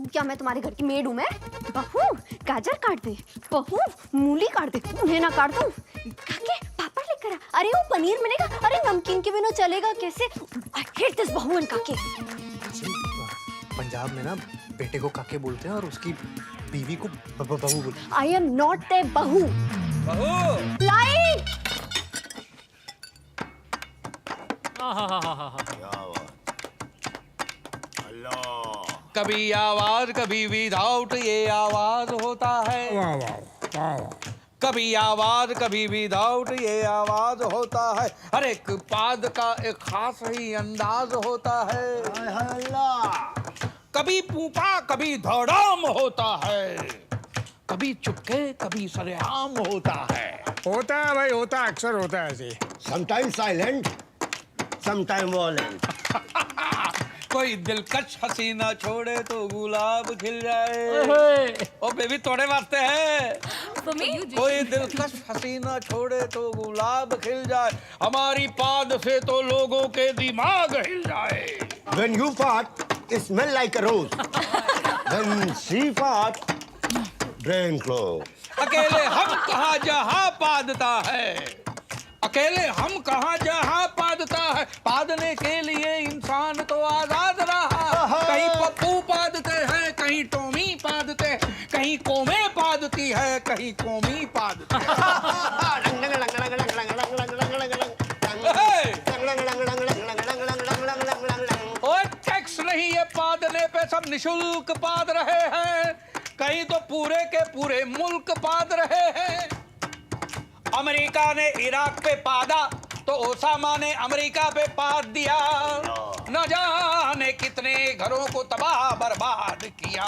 O: क्या मैं तुम्हारे घर की मेड हूँ? मैं बहू गाजर काट दे, बहू मूली काट दे, उन्हें ना काट दूँ। काके पापड़ लेकर आ। अरे वो पनीर मिलेगा, अरे नमकीन के बिना चलेगा कैसे? I hate this बहू एंड काके।
B: पंजाब में ना बेटे को काके बोलते हैं और उसकी बीवी को बहू बोलते हैं।
O: I am not their बहू।
J: बहू
O: लाइट।
J: कभी आवाज कभी विदाउट ये आवाज होता है।
H: वाह वाह वाह।
J: कभी आवाज कभी विदाउट ये आवाज होता है। हर एक पाद का एक खास ही अंदाज होता है। कभी पूपा कभी धड़ाम होता है, कभी चुपके कभी सरेआम होता है।
H: होता है भाई, होता है, अक्सर होता है ऐसे।
A: Sometimes silent, sometimes violent.
J: कोई दिलकश हसीना छोड़े तो गुलाब खिल जाए। ओ बेबी तोड़े वास्ते है। कोई दिलकश हसीना छोड़े तो गुलाब खिल जाए, हमारी पाद से तो लोगों के दिमाग हिल जाए।
A: When you fart, it smell like a rose. When she fart, drain close.
J: अकेले हम कहाँ जहाँ पादता है, अकेले हम कहाँ जहाँ पादता है। पादने के लिए इंसान तो आजाद रहा। कहीं पप्पू पादते हैं, कहीं टोमी पादते हैं, कहीं कोमे पादती है, कहीं कोमी पादती है। और टैक्स नहीं है पादने पे, सब निशुल्क पाद रहे हैं। कहीं तो पूरे के पूरे मुल्क पाद रहे हैं। अमेरिका ने इराक पे पादा तो ओसामा ने अमेरिका पे पाद दिया। न जाने कितने घरों को तबाह बर्बाद किया।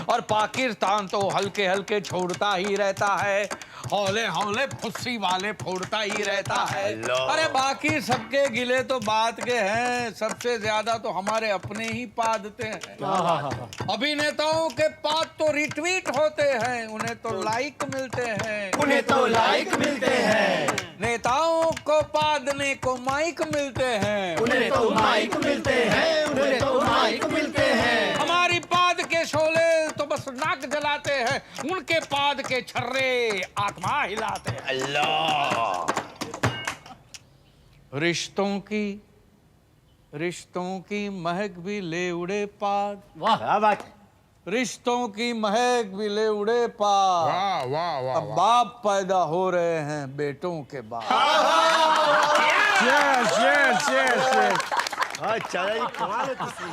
J: और पाकिस्तान तो हल्के हल्के छोड़ता ही रहता है, हौले हौले फुस्सी वाले फोड़ता ही रहता है। अरे बाकी सबके गिले तो बात के हैं, सबसे ज्यादा तो हमारे अपने ही पादते हैं। अभिनेताओं के पाद तो रिट्वीट होते हैं, उन्हें तो लाइक मिलते हैं,
A: उन्हें तो लाइक मिलते हैं।
J: नेताओं को पादने को माइक मिलते हैं,
A: उन्हें तो माइक मिलते हैं, उन्हें तो माइक मिलते हैं।
J: हमारी पाद के शोले तो बस नाक जलाते हैं, उनके पाद के छर्रे आत्मा हिलाते हैं।
A: अल्लाह।
J: रिश्तों की महक भी ले उड़े पाद।
H: वाह क्या बात।
J: रिश्तों की महक भी ले उड़े पाद।
H: वाह वाह वाह।
J: अब बाप पैदा हो रहे हैं बेटों के बाद।
H: Yes yes yes yes.
A: अच्छा ये कमाल है तुसी।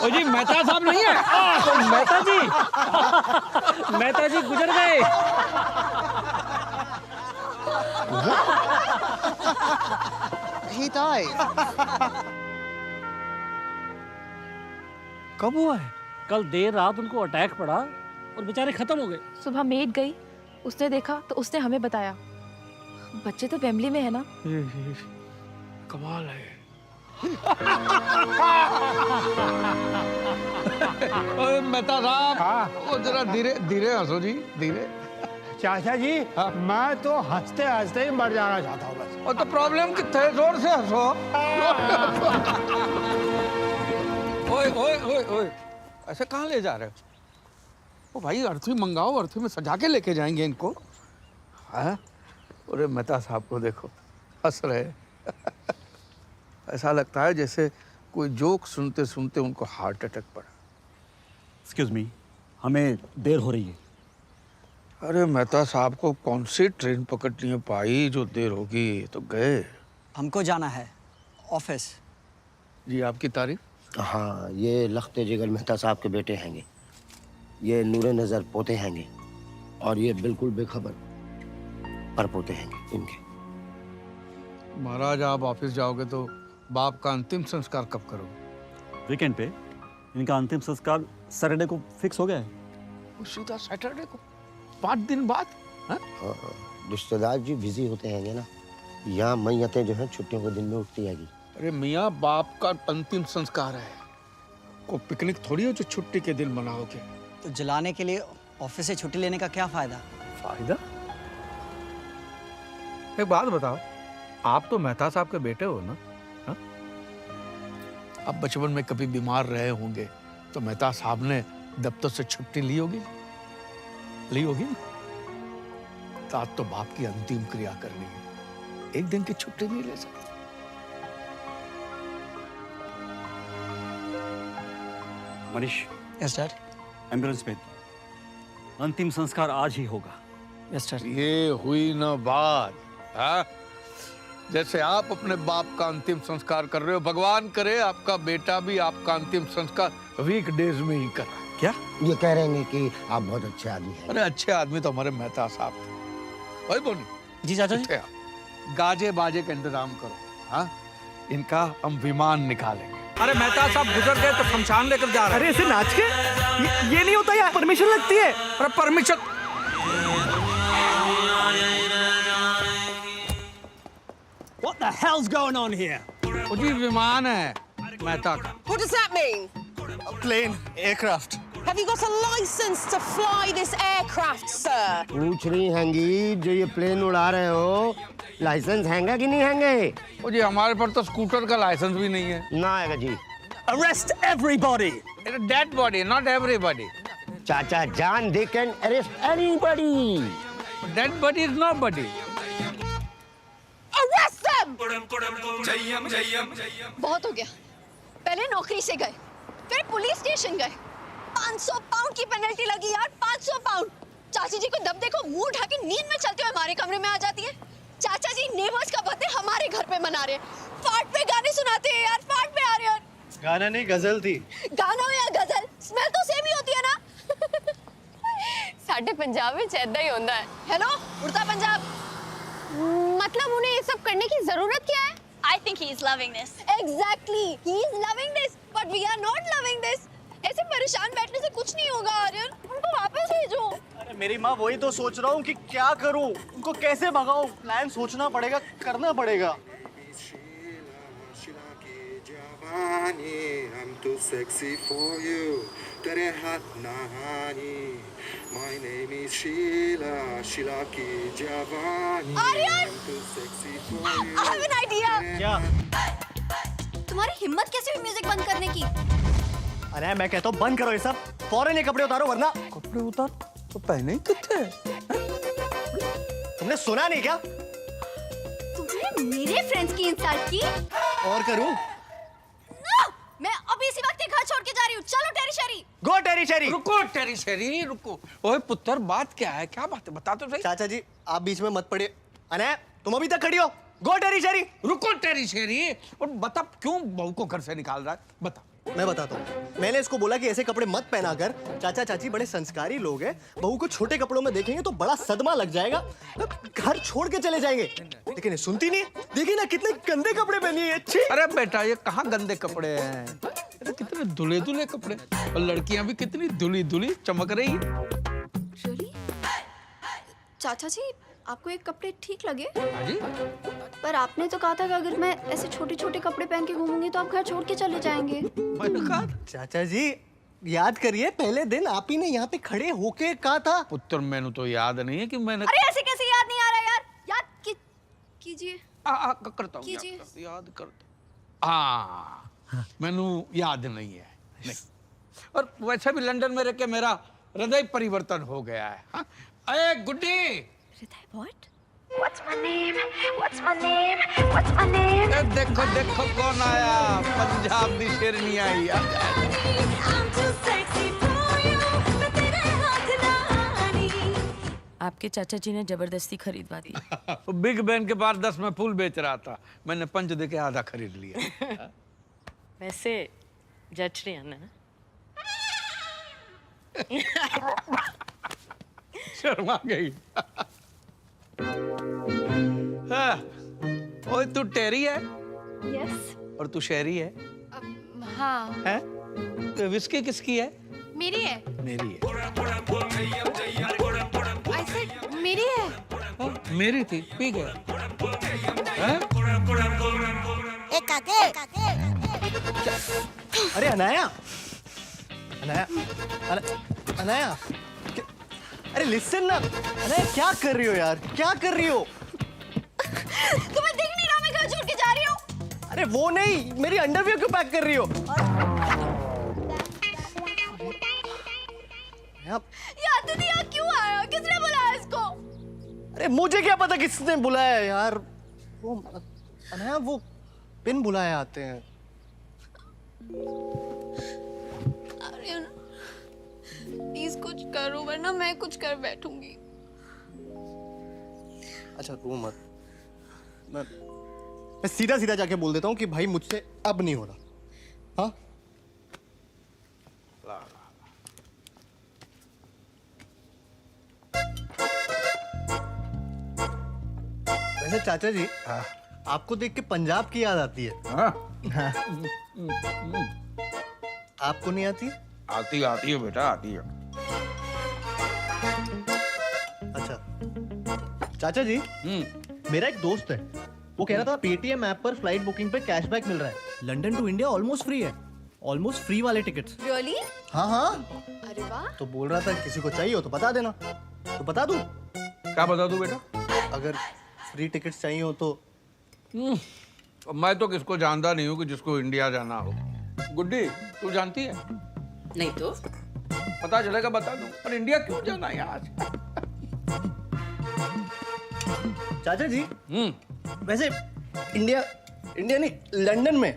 J: ओ जी मेहता साहब नहीं है?
I: तो मेहता जी गुजर गए।
B: He died. कब हुआ है?
I: कल देर रात उनको अटैक पड़ा और बेचारे खत्म हो गए।
E: सुबह मेड गई, उसने देखा तो उसने हमें बताया। बच्चे तो फैमिली में है ना।
J: कमाल है। ओए मेहता साहब, वो जरा धीरे धीरे हंसो जी, धीरे।
H: चाचा जी मैं तो हंसते हंसते ही मर जाना चाहता हूँ बस।
J: और तो प्रॉब्लम कितने, जोर से हंसो। ओए ओए ओए ओए, ऐसे कहाँ ले जा रहे हो? ओ भाई अर्थी मंगाओ, अर्थी में सजा के लेके जाएंगे इनको। हाँ? अरे मेहता साहब को देखो, हंस रहे। ऐसा लगता है जैसे कोई जोक सुनते सुनते उनको हार्ट अटैक पड़ा।
L: Excuse me,
P: हमें देर हो रही है।
J: अरे मेहता साहब को कौन सी ट्रेन पकड़नी है भाई जो देर होगी, तो गए।
Q: हमको जाना है ऑफिस।
J: जी आपकी तारीफ?
A: हाँ, ये लखते जिगर मेहता साहब के बेटे हैंगे, ये नूरे नजर पोते हैंगे, और ये बिल्कुल बेखबर परपोते हैंगे इनके।
J: महाराज आप ऑफिस जाओगे तो बाप का अंतिम संस्कार कब करोगे?
P: वीकेंड पे इनका अंतिम संस्कार सैटरडे को फिक्स हो गया है।
J: सीधा सैटरडे को 5 दिन बाद?
A: हाँ, रिश्तेदार जी बिजी होते हैंगे ना, यहाँ मैयतें जो हैं छुट्टियों के दिन में उठती हैगी।
J: अरे मियाँ बाप का अंतिम संस्कार है, को पिकनिक थोड़ी हो जो छुट्टी के दिन मनाओगे।
Q: तो जलाने के लिए ऑफिस से छुट्टी लेने का क्या फायदा?
J: फायदा? एक बात बताओ, आप तो मेहता साहब के बेटे हो ना? हा? आप बचपन में कभी बीमार रहे होंगे तो मेहता साहब ने दफ्तर से छुट्टी ली होगी ना? तो आज तो बाप की अंतिम क्रिया करनी है, एक दिन की छुट्टी नहीं ले सकते।
P: मनीष।
Q: Yes dad.
P: एम्बुलेंस में अंतिम संस्कार आज ही होगा।
Q: Yes dad.
J: ये हुई ना बात, हाँ? जैसे आप अपने बाप का अंतिम संस्कार कर रहे हो, भगवान करे आपका बेटा भी आपका अंतिम संस्कार वीकडेज में ही कर रहा है। क्या
A: ये कह रहे हैं कि आप बहुत अच्छे आदमी हैं?
J: अरे अच्छे आदमी तो हमारे मेहता साहब थे। भाई बोनी
Q: जी चाचा जी।
J: गाजे बाजे का इंतजाम करो, हाँ? इनका हम विमान निकालेंगे। अरे मेहता साहब गुजर गए तो शमशान लेकर जा रहे हैं।
K: अरे ऐसे नाच के ये नहीं होता यार, परमिशन लगती है।
J: अरे permission?
K: What the hell's going on here?
J: वो जी विमान है मेहता का।
M: What does that mean?
K: Plane, aircraft.
M: Have you got a license to fly this aircraft, sir?
A: पूछ रही हैंगी जो ये प्लेन उड़ा रहे हो, लाइसेंस हैंगा कि नहीं हैंगे?
J: वो जी हमारे पर तो स्कूटर का लाइसेंस भी नहीं है।
A: ना आएगा जी।
K: Arrest everybody.
J: Dead body, not everybody.
A: चाचा जान, they can arrest anybody.
J: Dead body is nobody.
M: Arrest them!
O: बहुत हो गया। पहले नौकरी से गए, फिर पुलिस स्टेशन गए, 500 पाउंड की पेनल्टी लगी यार, 500 पाउंड। चाची जी को दब देखो, मुंह उठा के नींद में चलते हुए हमारे कमरे में आ जाती है। चाचा जी नेबर्स का बर्थडे हमारे घर पे मना रहे हैं, फाट पे गाने सुनाते हैं यार, फाट पे आ रहे हैं।
N: गाना नहीं गजल थी।
O: गाना हो या गजल, स्मेल तो सेम ही होती है ना। साडे पंजाब में ऐदा ही होता है। हेलो उड़ता पंजाब। मतलब उन्हें ये सब करने की जरूरत क्या है? I think he is loving this. Exactly, he is loving this, but we are not loving this. ऐसे परेशान बैठने से कुछ नहीं होगा आर्यन, उनको वापस भेजो।
K: अरे मेरी माँ, वही तो सोच रहा हूँ कि क्या करूँ, उनको कैसे भगाऊँ। प्लान सोचना पड़ेगा, करना पड़ेगा।
R: I'm too sexy for you. तेरे हाथ नहानी. My name is Sheila. Sheila की जवानी.
O: Aryan!
R: I'm too sexy for you.
O: I have an idea.
K: क्या?
O: तुम्हारी हिम्मत कैसे हुई म्यूजिक बंद करने की?
K: अरे मैं कहता हूँ बंद करो ये सब, फौरन ये कपड़े उतारो वरना।
J: कपड़े उतार तो पहने ही कितने?
K: तुमने सुना नहीं क्या?
O: तुमने मेरे फ्रेंड्स की इंसल्ट की?
K: और करूँ?
O: मैं अभी इसी वक्त घर छोड़ के जा रही हूँ। चलो टेरी शेरी।
K: गो टेरी शेरी।
J: रुको टेरी शेरी, रुको। ओए पुत्र, बात क्या है? क्या बात है? बता तो सही।
K: चाचा जी आप बीच में मत पड़िए। अने तुम अभी तक खड़ी हो। गो टेरी शेरी।
J: रुको टेरी शेरी, और बता क्यों बहू को घर से निकाल रहा है? बता।
K: मैं बताता हूँ। मैंने इसको बोला कि ऐसे कपड़े मत पहना कर, चाचा चाची बड़े संस्कारी लोग हैं, बहू को छोटे कपड़ों में देखेंगे तो बड़ा सदमा लग जाएगा, घर छोड़ के चले जाएंगे। लेकिन ये सुनती नहीं। देखिए ना कितने गंदे कपड़े पहनी है।
J: अरे बेटा ये कहाँ गंदे कपड़े हैं? अरे कितने दुले दुले कपड़े, और लड़कियां भी कितनी दुली दुली चमक रही है।
O: चाचा जी आपको ये कपड़े ठीक लगे?
J: हाँ जी?
O: पर आपने तो कहा था कि अगर मैं ऐसे छोटे छोटे कपड़े पहन के घूमूंगी तो आप घर छोड़ के चले जाएंगे।
K: चाचा जी याद करिए, पहले दिन आप ही ने यहाँ पे खड़े होके कहा था।
J: पुत्र मैंने तो याद नहीं है कि मैंने।
O: अरे ऐसे कैसे याद नहीं आ रहा यार? याद कीजिए।
J: करता हूँ,
O: कीजिए।
J: याद करता। हाँ मैनू याद नहीं है। नहीं। और वैसे भी लंदन में रह के मेरा हृदय परिवर्तन हो गया है। हाँ? अरे गुड्डी।
O: What?
R: What's my name? What's my name? What's my name?
J: देखो देखो कौन आया, पंजाब दी शेरनी आई।
R: I'm too sexy for you. मैं तेरे
G: आपके चाचा जी ने जबरदस्ती खरीदवा दी।
J: बिग बैन के पास 10 में फूल बेच रहा था, मैंने पंच दे के आधा खरीद लिया।
G: वैसे जच रही है ना?
J: शर्मा गई। हाँ, ओए तू टेरी है?
D: यस।
J: और तू शहरी है?
D: हाँ।
J: हैं? तो विस्की किसकी है?
D: मेरी है।
J: मेरी है।
D: ऐसे मेरी है।
J: हाँ, मेरी थी, पी गया। हैं?
K: अरे अनाया, अनाया, अनाया, अरे लिसन ना, अनाया क्या कर रही हो यार, क्या कर रही हो?
O: तुम्हें दिख नहीं रहा मैं घर छोड़ के जा रही हूँ?
K: अरे वो नहीं, मेरी अंडरवियर क्यों पैक कर रही हो?
O: यार दीदी यहाँ क्यों आया? किसने बुलाया इसको?
K: अरे मुझे क्या पता किसने बुलाया यार, वो अनाया वो पिन बुलाए आते हैं।
D: आर्यन प्लीज कुछ करो वरना मैं कुछ कर बैठूंगी।
K: अच्छा रो मत, मैं सीधा सीधा जाके बोल देता हूँ कि भाई मुझसे अब नहीं हो रहा। हाँ वैसे चाचा जी, आपको देख के पंजाब की याद आती है।
J: हाँ?
K: आपको नहीं आती?
J: आती है बेटा, आती है।
K: अच्छा चाचा जी, मेरा एक दोस्त है, वो कह रहा था पेटीएम ऐप पर फ्लाइट बुकिंग पे कैशबैक मिल रहा है। London to India almost free है, ऑलमोस्ट फ्री वाले टिकट्स।
D: रियली?
K: हाँ हाँ।
D: अरे वाह।
K: तो बोल रहा था किसी को चाहिए हो तो बता देना, तो बता दूं?
J: क्या बता दूं बेटा?
K: अगर फ्री टिकट्स चाहिए हो तो।
J: मैं तो किसको जानता नहीं हूँ कि जिसको इंडिया जाना हो। गुड्डी तू जानती है?
G: नहीं तो
J: पता चलेगा बता दूं, पर इंडिया क्यों जाना है आज?
K: चाचा जी, वैसे इंडिया नहीं, लंदन में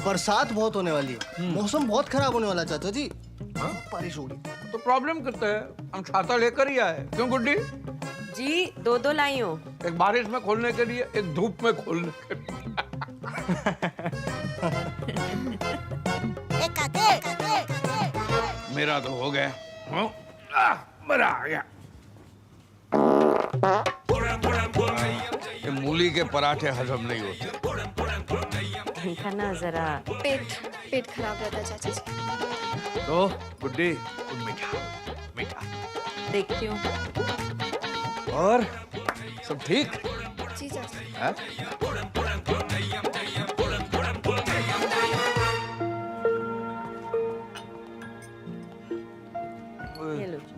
K: बरसात बहुत होने वाली है, मौसम बहुत खराब होने वाला है चाचा जी, बारिश हो रही।
J: तो प्रॉब्लम करते हैं, हम छाता लेकर ही आए। क्यों गुड्डी?
G: जी 2-2 लाई हूँ,
J: एक बारिश में खोलने के लिए, एक धूप में खोलने के लिए। मेरा तो हो गया। मजा आ गया। ये मूली के पराठे हजम नहीं होते।
G: इनका ना जरा
D: पेट खराब रहता है चाचा जी।
J: तो गुड्डी तुम मीठा
G: देखती हूँ।
J: और सब ठीक?
D: जी चाचा।
J: हाँ?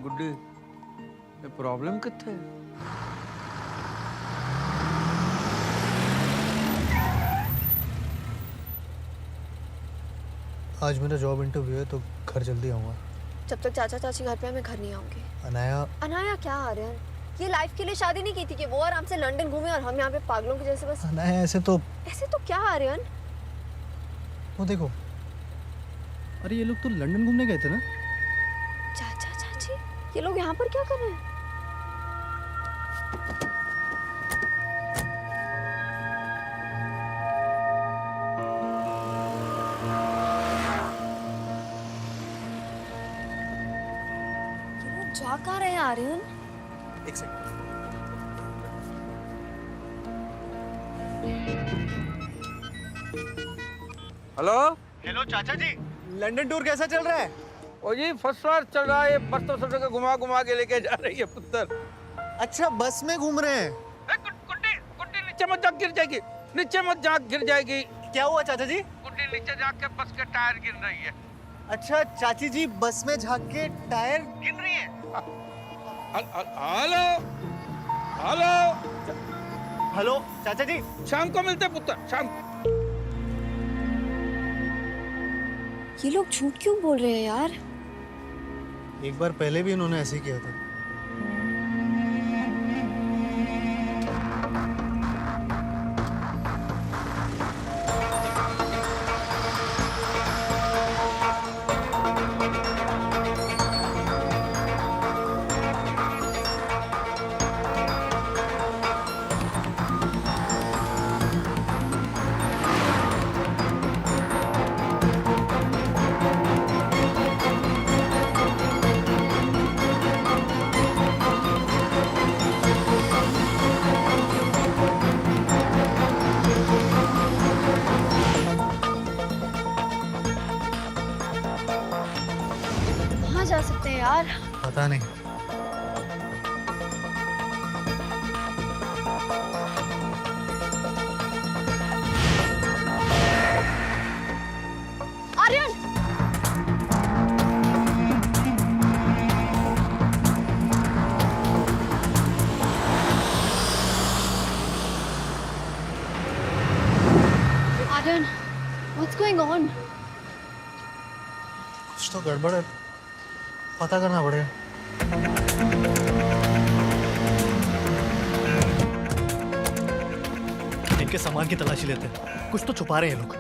J: गुड्डी ये प्रॉब्लम कितने है?
B: आज मेरा जॉब इंटरव्यू है तो घर जल्दी आऊँगा।
D: जब तक चाचा चाची घर पे है मैं घर नहीं आऊंगी।
B: अनाया,
D: अनाया क्या आर्यन? ये लाइफ के लिए शादी नहीं की थी कि वो आराम से लंदन घूमे और हम यहाँ पे पागलों के जैसे बस।
B: अनाया ऐसे तो
D: क्या आर्यन?
B: वो देखो, अरे ये लोग तो लंदन घूमने गए थे ना।
D: चाचा चाची ये लोग यहाँ पर क्या कर रहे हैं? ये लोग जा कहाँ रहे हैं आर्यन?
K: एक सेकंड।
J: हेलो
K: हेलो चाचा जी, लंदन टूर कैसा चल रहा है?
J: ओ जी फर्स्ट क्लास चल रहा है। बस तो सब जगह घुमा के लेके जा रही है पुत्र।
K: अच्छा बस में घूम रहे हैं?
J: गुड्डी नीचे मत जा, गिर जाएगी। नीचे मत जा, गिर जाएगी।
K: क्या हुआ चाचा जी?
J: गुड्डी नीचे जाके बस के टायर गिर रही है।
K: अच्छा चाची जी, बस में झाँक के टायर गिर रही है।
J: हेलो हेलो
K: हेलो चाचा जी,
J: शाम को मिलते पुत्र, शाम।
D: ये लोग झूठ क्यों बोल रहे हैं यार?
B: एक बार पहले भी इन्होंने ऐसे ही किया था।
O: जा सकते हैं यार?
B: पता नहीं।
O: Aryan! Aryan, what's going on?
B: कुछ तो गड़बड़ है, पता करना पड़ेगा। इनके सामान की तलाशी लेते हैं, कुछ तो छुपा रहे हैं लोग।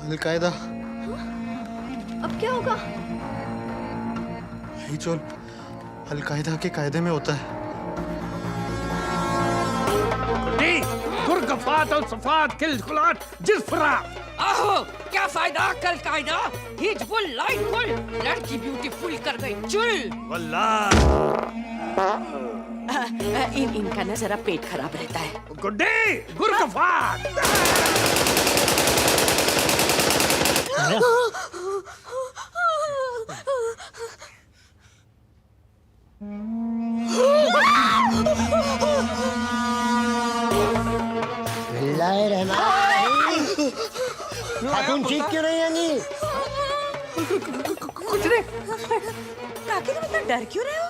B: अलकायदा।
O: अब क्या होगा?
B: यही जो अलकायदा के कायदे में होता है।
C: गुरगफात और सफात खिलखुलात जिस्फरा।
M: आहो, क्या फायदा कल कायदा? हिजबुल लाइटफुल, लड़की ब्यूटीफुल कर गई चुल। इनका ना जरा पेट खराब रहता है।
C: गुड्डी, गुरगफात।
A: खातून चीख क्यों रही है?
M: कुछ नहीं। काकी तुम इतना डर क्यों रहे हो?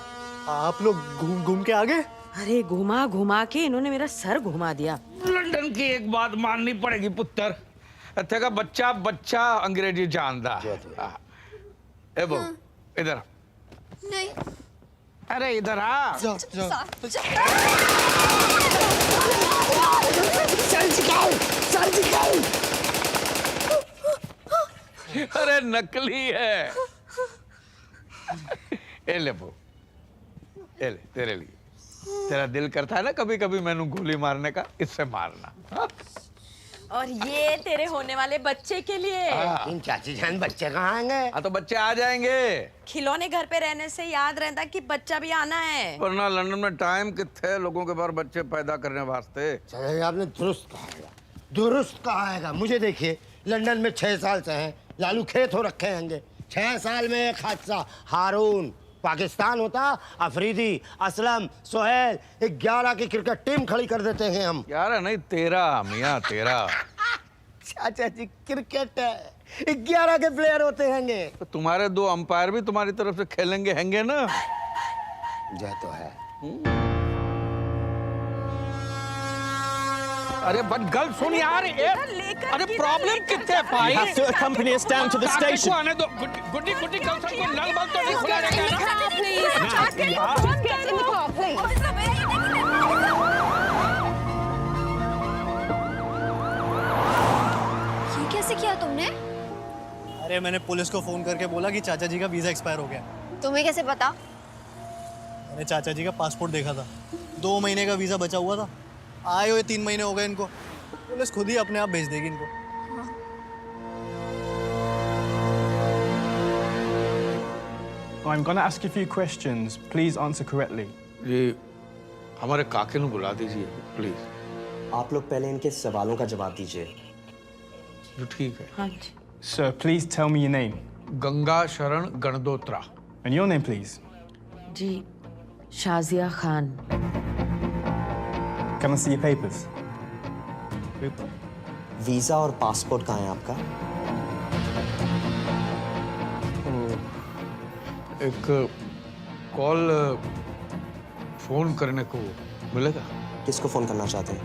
B: आप लोग घूम के आ गए?
M: अरे घुमा घुमा के इन्होंने मेरा सर घुमा दिया।
J: लंदन की एक बात माननी पड़ेगी पुत्र, इत्थे का बच्चा बच्चा अंग्रेजी जानता। ए बो, इधर
O: नहीं।
J: अरे इधर आ। अरे नकली है। ए ले बो, ए ले तेरे लिए। तेरा दिल करता है ना कभी कभी मैंने गोली मारने का, इससे मारना। हा?
M: और ये तेरे होने वाले बच्चे के लिए।
A: इन चाची जान बच्चे कहाँ आएंगे?
J: हाँ तो बच्चे आ जाएंगे।
M: खिलौने घर पे रहने से याद रहता कि बच्चा भी आना है।
J: वरना लंदन में टाइम कितने लोगों के पास बच्चे पैदा करने वास्ते।
A: चले आपने दुरुस्त कहा है, दुरुस्त कहा है। मुझे देखिए, लंदन में 6 साल से हैं, लालू खेत हो रखे होंगे। 6 साल में एक हादसा। हारून पाकिस्तान होता, अफरीदी, असलम, सोहेल, 11 की क्रिकेट टीम खड़ी कर देते हैं हम।
J: 11 नहीं 13 मियाँ 13।
A: चाचा जी क्रिकेट है, 11 के प्लेयर होते हैंगे।
J: तो तुम्हारे 2 अंपायर भी तुम्हारी तरफ से खेलेंगे हैंगे ना?
A: जय तो है।
J: अरे बट गल सुन यार, अरे प्रॉब्लम कितने भाई?
L: You have to accompany us down to the station.
J: आने दो। गुड्डी गुड्डी कल से कोई नल बल तो नहीं खुला
O: ये कैसे किया तुमने?
K: अरे मैंने पुलिस को फोन करके बोला कि चाचा जी का वीजा एक्सपायर हो गया।
O: तुम्हें कैसे पता?
K: मैंने चाचा जी का पासपोर्ट देखा था, 2 महीने का वीजा बचा हुआ था। आए हुए 3 महीने हो गए इनको। पुलिस खुद ही अपने आप भेज देगी इनको।
S: I'm gonna ask you a few questions. Please answer correctly.
J: जी हमारे काके को बुला दीजिए प्लीज।
Q: आप लोग पहले इनके सवालों का जवाब दीजिए।
J: जो ठीक है।
M: हाँ जी।
S: Sir, please tell me your name.
J: Ganga Sharan Gandotra.
S: And your name, please.
M: जी Shazia Khan.
S: Can I see your papers?
Q: Visa और पासपोर्ट कहाँ है आपका?
J: एक कॉल फोन करने को मिलेगा?
Q: किसको फोन करना चाहते हैं?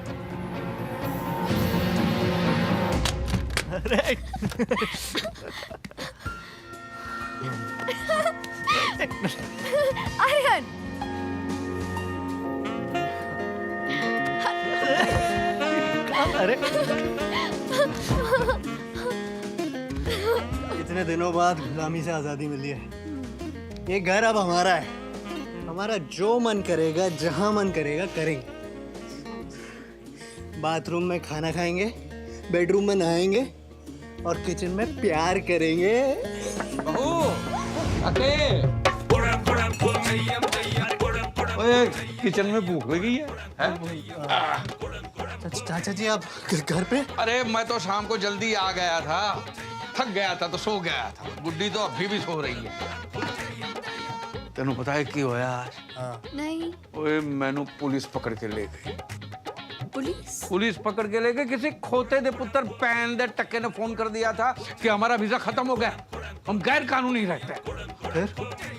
O: आर्यन!
K: अरे इतने दिनों बाद गुलामी से आज़ादी मिली है। ये घर अब हमारा है। हमारा जो मन करेगा, जहां मन करेगा करेंगे। बाथरूम में खाना खाएंगे, बेडरूम में नहाएंगे और किचन में प्यार करेंगे।
J: बहू, अके। ओए, किचन में भूख लगी है?
K: चाचा जी आप घर पे?
J: अरे मैं तो शाम को जल्दी आ गया था, थक गया था तो सो गया था। गुड्डी तो अभी भी सो रही है। तेनू पता है क्यों होया आज?
D: नहीं।
J: ओए मैनू पुलिस पकड़ के ले गई। पुलिस पकड़ के ले गई। किसी खोते दे पुत्र पैन दे टक्के ने फोन कर दिया था कि हमारा वीजा खत्म हो गया, हम गैर कानूनी रहते हैं।
K: फिर?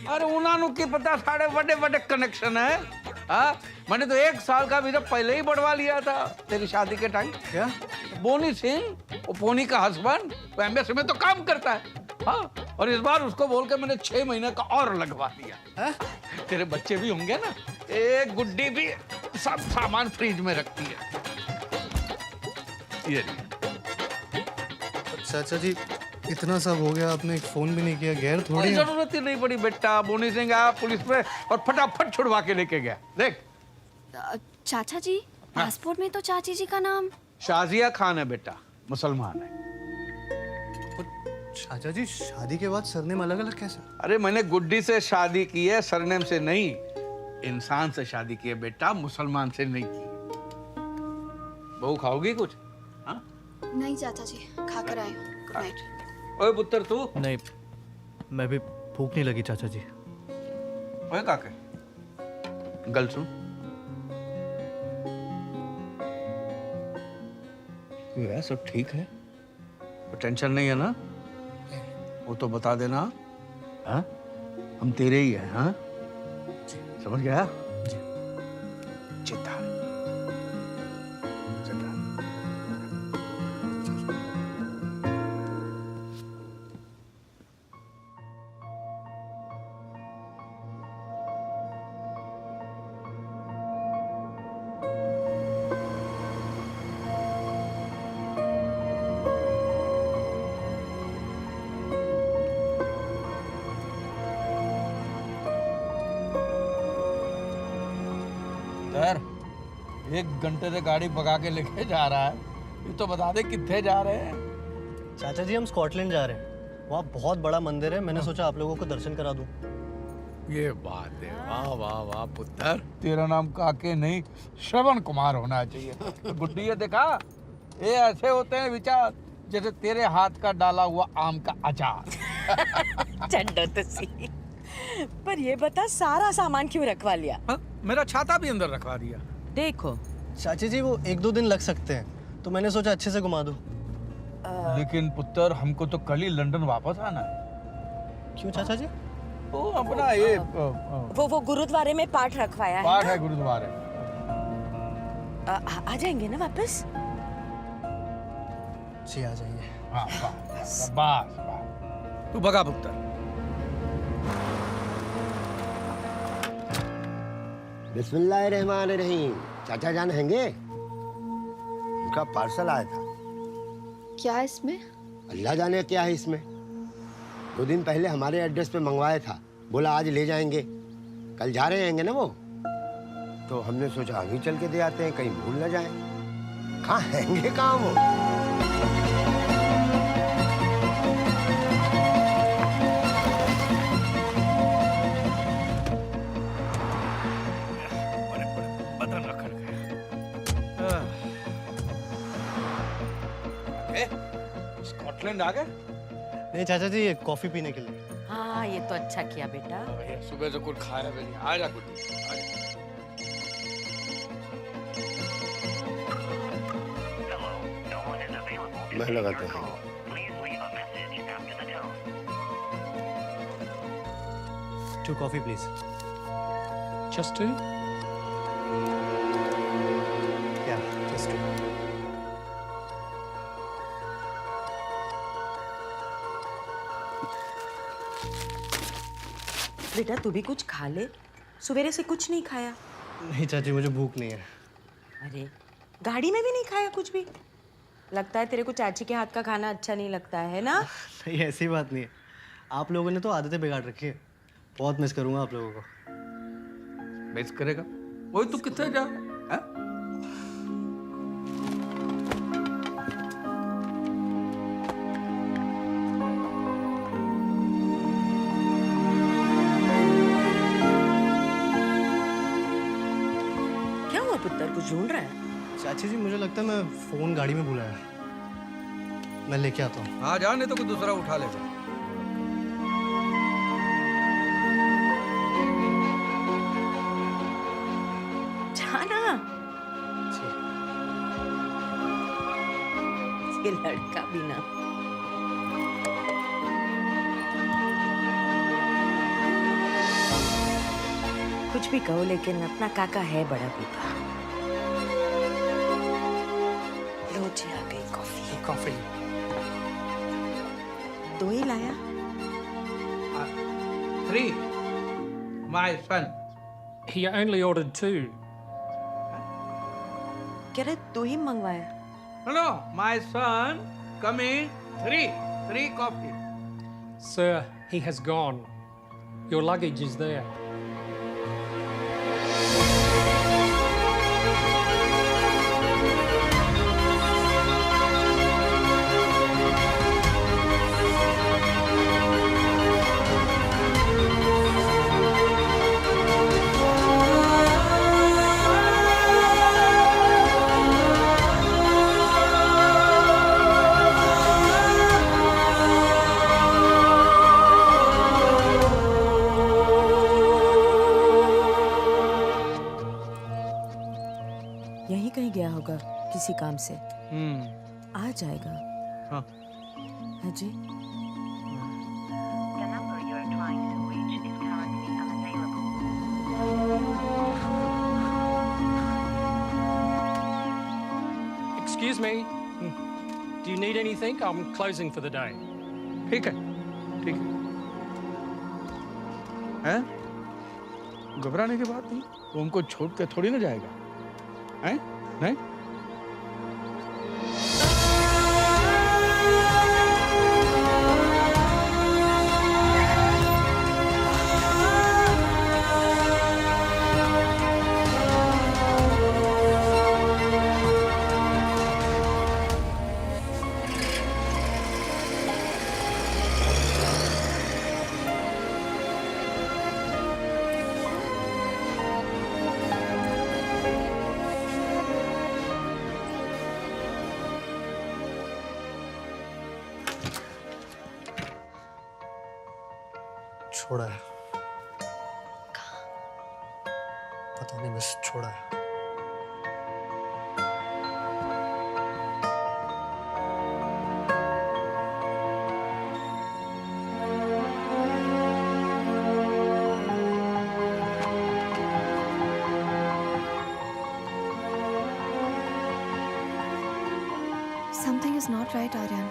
J: अरे उन्होंने की पता साढ़े बड़े बड़े कनेक्शन है। हाँ, मैंने तो 1 साल का वीजा पहले ही बढ़वा लिया था तेरी शादी के टाइम।
K: क्या?
J: बोनी सिंह, वो पोनी का हस्बैंड, वो एम्बेसी में तो काम करता है। हाँ, और इस बार उसको बोल के मैंने 6 महीने का और लगवा दिया। है? तेरे बच्चे भी होंगे ना, एक गुड्डी भी सब सामान फ्रिज में रखती है। ये
K: चाचा जी इतना सब हो गया, आपने एक फोन भी नहीं किया। गैर थोड़ी
J: कोई जरूरत ही नहीं पड़ी बेटा। बोनी सिंह आया पुलिस पे और फटाफट छुड़वा के लेके गया। देख
O: चाचा जी, पासपोर्ट में तो चाची जी का नाम
J: शाजिया खान है बेटा, मुसलमान है।
K: चाचा जी शादी के बाद सरनेम अलग अलग कैसे?
J: अरे मैंने गुड्डी से शादी की है, सरनेम से नहीं। इंसान से शादी की है बेटा, मुसलमान से नहीं की। बहू खाओगी कुछ? हाँ?
D: नहीं चाचा जी, खाकर आई हूँ। Good night.
J: ओए पुत्र तू?
K: नहीं, मैं भी भूख नहीं लगी चाचा जी।
J: ओए काके, गल सुन। ये सब ठीक है? तो टेंशन नहीं है ना? वो तो बता देना। हाँ? हम तेरे ही हैं। हाँ? समझ गया? चिंता यार, 1 घंटे से गाड़ी भगा के लेके जा रहा है। ये तो बता दे कितने जा रहे हैं?
K: चाचा जी हम स्कॉटलैंड जा रहे हैं। वहाँ बहुत बड़ा मंदिर है, मैंने सोचा आप लोगों को दर्शन करा दूं।
J: ये बात है। वाह वाह वाह पुत्र, तेरा नाम काके नहीं श्रवण कुमार होना चाहिए। गुड्डी ये देखा, ये ऐसे होते हैं विचार जैसे तेरे हाथ का डाला हुआ आम का अचार।
M: चंडो तो सी। पर ये बता, सारा सामान क्यों रखवा लिया?
J: हा? मेरा छाता भी अंदर रखवा दिया।
M: देखो
K: चाची जी, वो 1-2 दिन लग सकते हैं, तो मैंने सोचा अच्छे से घुमा दूं।
J: लेकिन पुत्र हमको तो कल ही लंदन वापस आना है।
K: क्यों चाचा जी?
J: वो अपना ये
M: वो गुरुद्वारे में पाठ रखवाया है।
J: पाठ है गुरुद्वारे।
M: आ जाएंगे ना वापस?
K: जी आ जाएंगे।
J: हाँ, बस तू भगा पुत्र।
A: बिस्मिल्लाहिर्रहमानिर्रहीम। चाचा जान हैंगे? उनका पार्सल आया था।
D: क्या है इसमें?
A: अल्लाह जाने क्या है इसमें। 2 दिन पहले हमारे एड्रेस पे मंगवाया था, बोला आज ले जाएंगे। कल जा रहे हैं ना वो, तो हमने सोचा अभी चल के दे आते हैं, कहीं भूल न जाए। कहाँ हैंगे कहाँ वो?
J: स्कॉटलैंड आ गए?
K: नहीं चाचा जी, ये कॉफी पीने के लिए।
M: हाँ, ये तो अच्छा किया बेटा।
J: सुबह से कुछ खाया भी नहीं। आ जा गुड्डी, आ जा।
A: मैं लगाते हैं।
K: Two coffee, please.
S: Just 2?
K: Yeah, just 2.
M: बेटा तू भी कुछ खा ले, सवेरे से कुछ नहीं खाया।
K: नहीं चाची, मुझे भूख नहीं है।
M: अरे गाड़ी में भी नहीं खाया कुछ भी? लगता है तेरे को चाची के हाथ का खाना अच्छा नहीं लगता है ना?
K: नहीं, ऐसी बात नहीं है। आप लोगों ने तो आदतें बिगाड़ रखी है। बहुत मिस करूंगा आप लोगों को।
J: मिस करेगा? वही तू कितने जा रहा है?
M: क्या हुआ पुत्र, कुछ ढूंढ रहा है?
K: चाची जी, मुझे लगता है मैं फोन गाड़ी में भूला है। मैं लेके आता हूँ।
J: हाँ जा, नहीं तो कोई दूसरा उठा लेगा।
M: जाना। ये लड़का भी ना। कुछ भी कहो, लेकिन अपना काका है बड़ा पीपा। लो जी, आ गई कॉफी।
K: कॉफी
M: 2 ही लाया।
J: 3, my son.
H: He only ordered 2.
M: कह रहे 2 ही मंगवाया।
J: No, my son, come in. 3 coffee.
H: Sir, he has gone. Your luggage is there.
M: यहीं कहीं गया होगा किसी काम से। आ जाएगा।
J: हाँ।
M: है जी।
H: Excuse me. Do you need anything? I'm closing for the day.
J: ठीक है, ठीक है। हैं? घबराने की बात नहीं। वो उनको छोड़ के थोड़ी ना जाएगा। हैं? नहीं?
K: छोड़ा है। पता नहीं, बस छोड़ा है।
D: Something is not right, Aryan.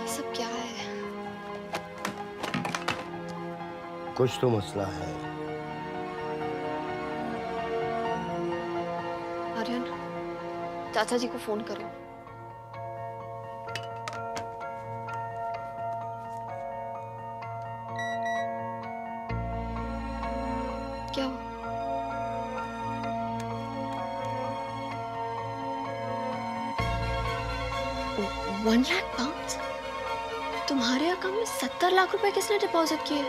D: ये सब क्या है?
A: कुछ तो मसला है।
D: आर्यन, चाचा जी को फोन करो। क्या हुआ? £1 लाख? तुम्हारे अकाउंट में 70 लाख रुपए किसने डिपॉजिट किए?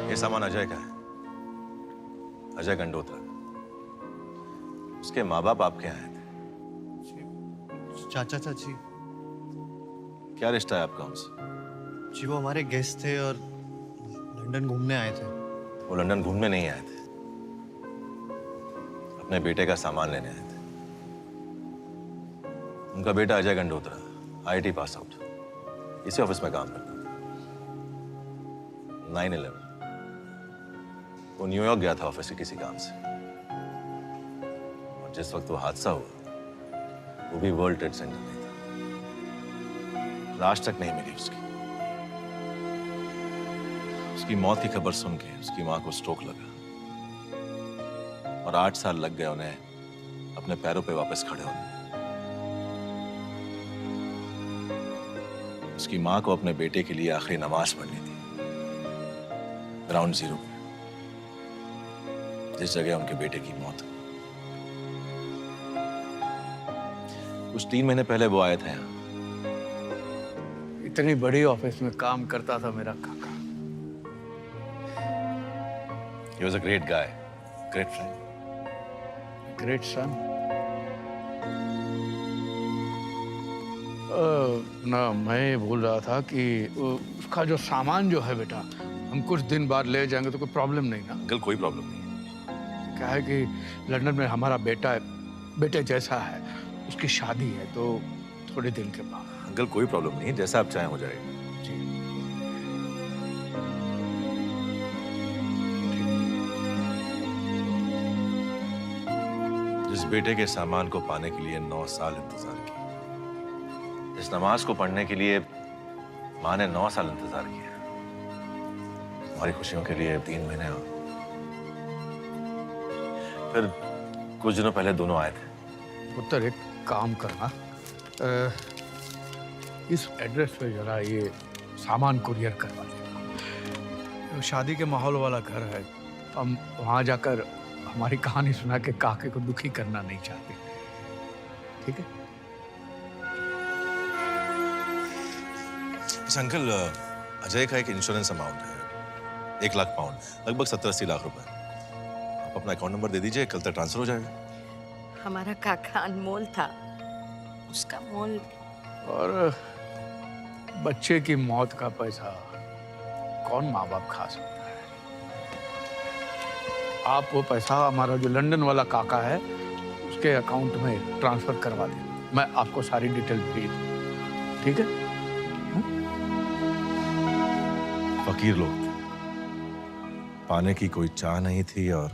L: ये सामान अजय का है। अजय गंडोत्रा। उसके माँ बाप आपके आए थे।
K: चाचा चाची।
L: क्या रिश्ता है आपका उनसे?
K: जी वो हमारे गेस्ट थे और लंदन घूमने आए थे।
L: वो लंदन घूमने नहीं आए थे, अपने बेटे का सामान लेने आए थे। उनका बेटा Ajay Gandotra IIT pass out, इसी ऑफिस में काम करता। 9/11 वो न्यूयॉर्क गया था ऑफिस के किसी काम से, और जिस वक्त वो हादसा हुआ वो भी वर्ल्ड ट्रेड सेंटर में था। लाश तक नहीं मिली उसकी। उसकी मौत की खबर सुन के उसकी मां को स्ट्रोक लगा और 8 साल लग गए उन्हें अपने पैरों पे वापस खड़े होने। उसकी मां को अपने बेटे के लिए आखिरी नमाज पढ़नी थी ग्राउंड जीरो पे, जिस जगह उनके बेटे की मौत हुई। कुछ 3 महीने पहले वो आए थे यहाँ।
C: इतनी बड़ी ऑफिस में काम करता था मेरा काका।
L: He was a great guy, great friend.
C: Great son. ना मैं बोल रहा था कि उसका जो सामान जो है बेटा, हम कुछ दिन बाद ले जाएंगे तो कोई प्रॉब्लम नहीं ना?
L: अंकल कोई प्रॉब्लम नहीं।
C: क्या है कि लंदन में हमारा बेटा बेटे जैसा है, उसकी शादी है तो थोड़े दिन के बाद।
L: अंकल कोई प्रॉब्लम नहीं, जैसा आप चाहें हो जाएगा। जिस बेटे के सामान को पाने के लिए 9 साल इंतजार किया, इस नमाज को पढ़ने के लिए मां ने 9 साल इंतजार किया, हमारी खुशियों के लिए 3 महीने और फिर कुछ दिनों पहले दोनों आए थे।
C: पुत्र एक काम करना, इस एड्रेस पे जरा ये सामान कुरियर करवा देना। शादी के माहौल वाला घर है, हम वहां जाकर हमारी कहानी सुना के काके को दुखी करना नहीं चाहते, ठीक है?
L: अंकल, अजय का एक इंश्योरेंस अमाउंट है 1 लाख पाउंड, लगभग 70-80 लाख रुपए। आप अपना अकाउंट नंबर दे दीजिए, कल तक ट्रांसफर हो जाएगा।
G: हमारा काका अनमोल था, उसका मोल।
C: और बच्चे की मौत का पैसा कौन माँ बाप खा सकता है? आप वो पैसा हमारा जो लंदन वाला काका है उसके अकाउंट में ट्रांसफर करवा देना, मैं आपको सारी डिटेल भेज दूँ, ठीक है?
L: फकीर लोग थे, पाने की कोई चाह नहीं थी और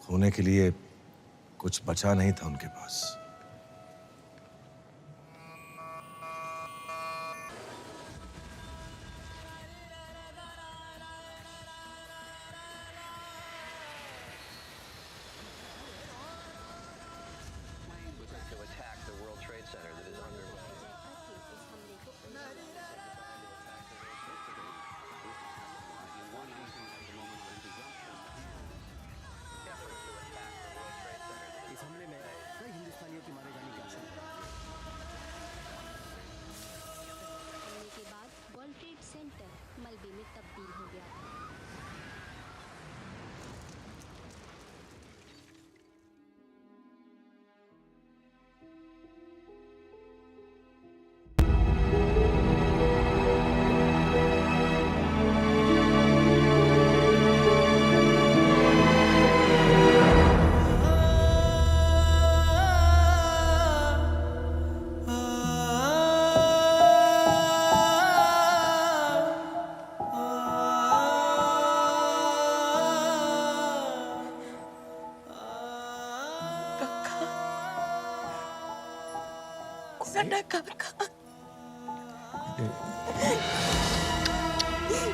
L: खोने के लिए कुछ बचा नहीं था उनके पास।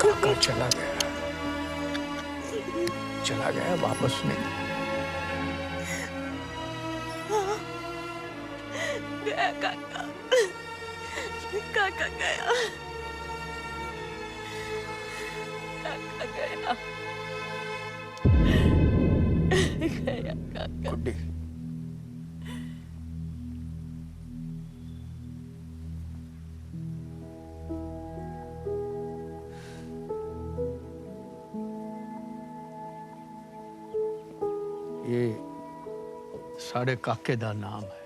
C: काका चला गया वापस नहीं।
G: गया काका, काका गया, काका गया, गया काका।
C: गुड्डी, ये साढ़े काके दा नाम है।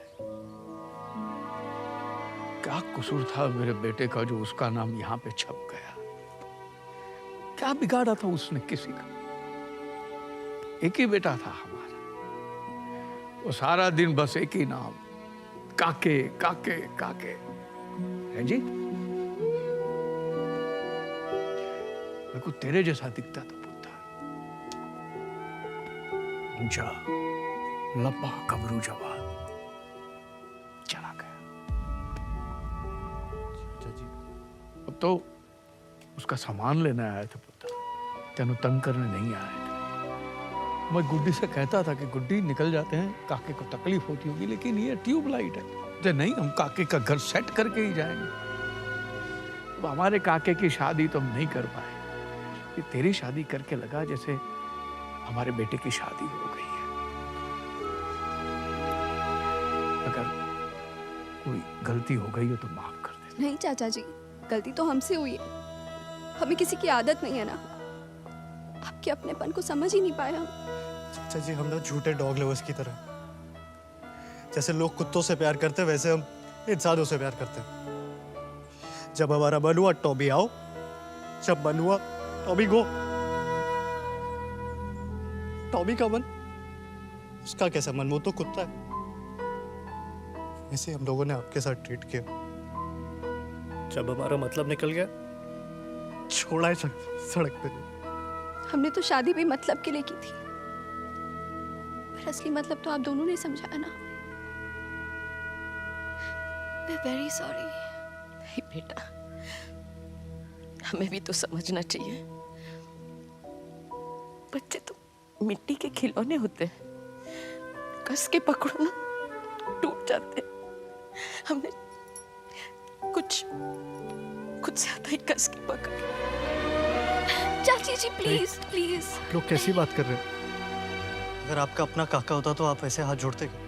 C: क्या कसूर था मेरे बेटे का जो उसका नाम यहाँ पे छप गया? क्या बिगाड़ा था उसने किसी का? एक ही बेटा था हमारा, वो सारा दिन बस एक ही नाम काके काके काके है जी। मेरे को तेरे जैसा दिखता था पुत्र। जा लंबा कबरू जवान चला गया। अब तो उसका सामान लेने आया था पुत्र, तेनू तंग करने नहीं आया था। मैं गुड्डी से कहता था कि गुड्डी निकल जाते हैं, काके को तकलीफ होती होगी, लेकिन ये ट्यूबलाइट है। तो नहीं, हम काके का घर सेट करके ही जाएंगे। अब हमारे काके की शादी तो हम नहीं कर पाए। ये तेरी शादी करके लगा जैसे हमारे बेटे की शादी हो गई है। अगर कोई गलती हो गई हो तो माफ कर दे।
O: नहीं चाचा जी, गलती तो हमसे हुई है। हमें किसी की आदत नहीं है ना, आपके अपनेपन को समझ ही नहीं पाए हम।
K: चाचा जी, हम ना झूठे डॉग लवर्स की तरह, जैसे लोग कुत्तों से प्यार करते हैं वैसे हम इंसानों से प्यार करते हैं। जब हमारा मन हुआ टॉबी आओ, जब मन हुआ टॉबी गो। टॉबी का मन, उसका कैसा मन, वो तो कुत्ता है। ऐसे हम लोगों ने आपके साथ ट्रीट किया। जब हमारा मतलब निकल गया, छोड़ा है सड़क पे।
O: हमने तो शादी भी मतलब के लिए की थी, पर असली मतलब तो आप दोनों ने समझाया ना। Very sorry.
G: नहीं बेटा, हमें भी तो समझना चाहिए। बच्चे तो मिट्टी के खिलौने होते हैं, कस के पकड़ो ना टूट जाते हैं। हमने कुछ ज्यादा ही कस के पकड़।
O: चाची जी प्लीज प्लीज।
K: लोग कैसी बात कर रहे हो? अगर आपका अपना काका होता तो आप ऐसे हाथ जोड़ते क्या?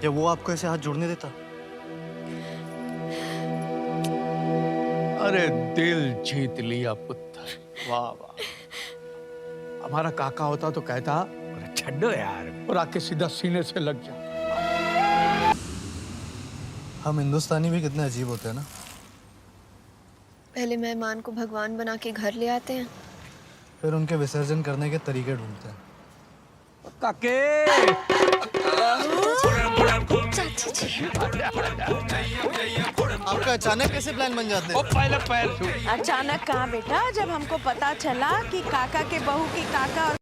K: या वो आपको ऐसे हाथ जोड़ने देता?
C: अरे दिल जीत लिया पुत्र, वाह वाह। हमारा काका होता तो कहता अरे छड्डो यार, और आके सीधा सीने से लग जा।
K: हम हिंदुस्तानी भी कितने अजीब होते हैं ना।
D: पहले मेहमान को भगवान बना के घर ले आते हैं,
K: फिर उनके विसर्जन करने के तरीके ढूंढते हैं।
C: काके
K: आपका अचानक कैसे प्लान बन जाते हैं?
C: पहले पैर छू।
M: अचानक कहाँ बेटा, जब हमको पता चला कि काका के बहू की काका और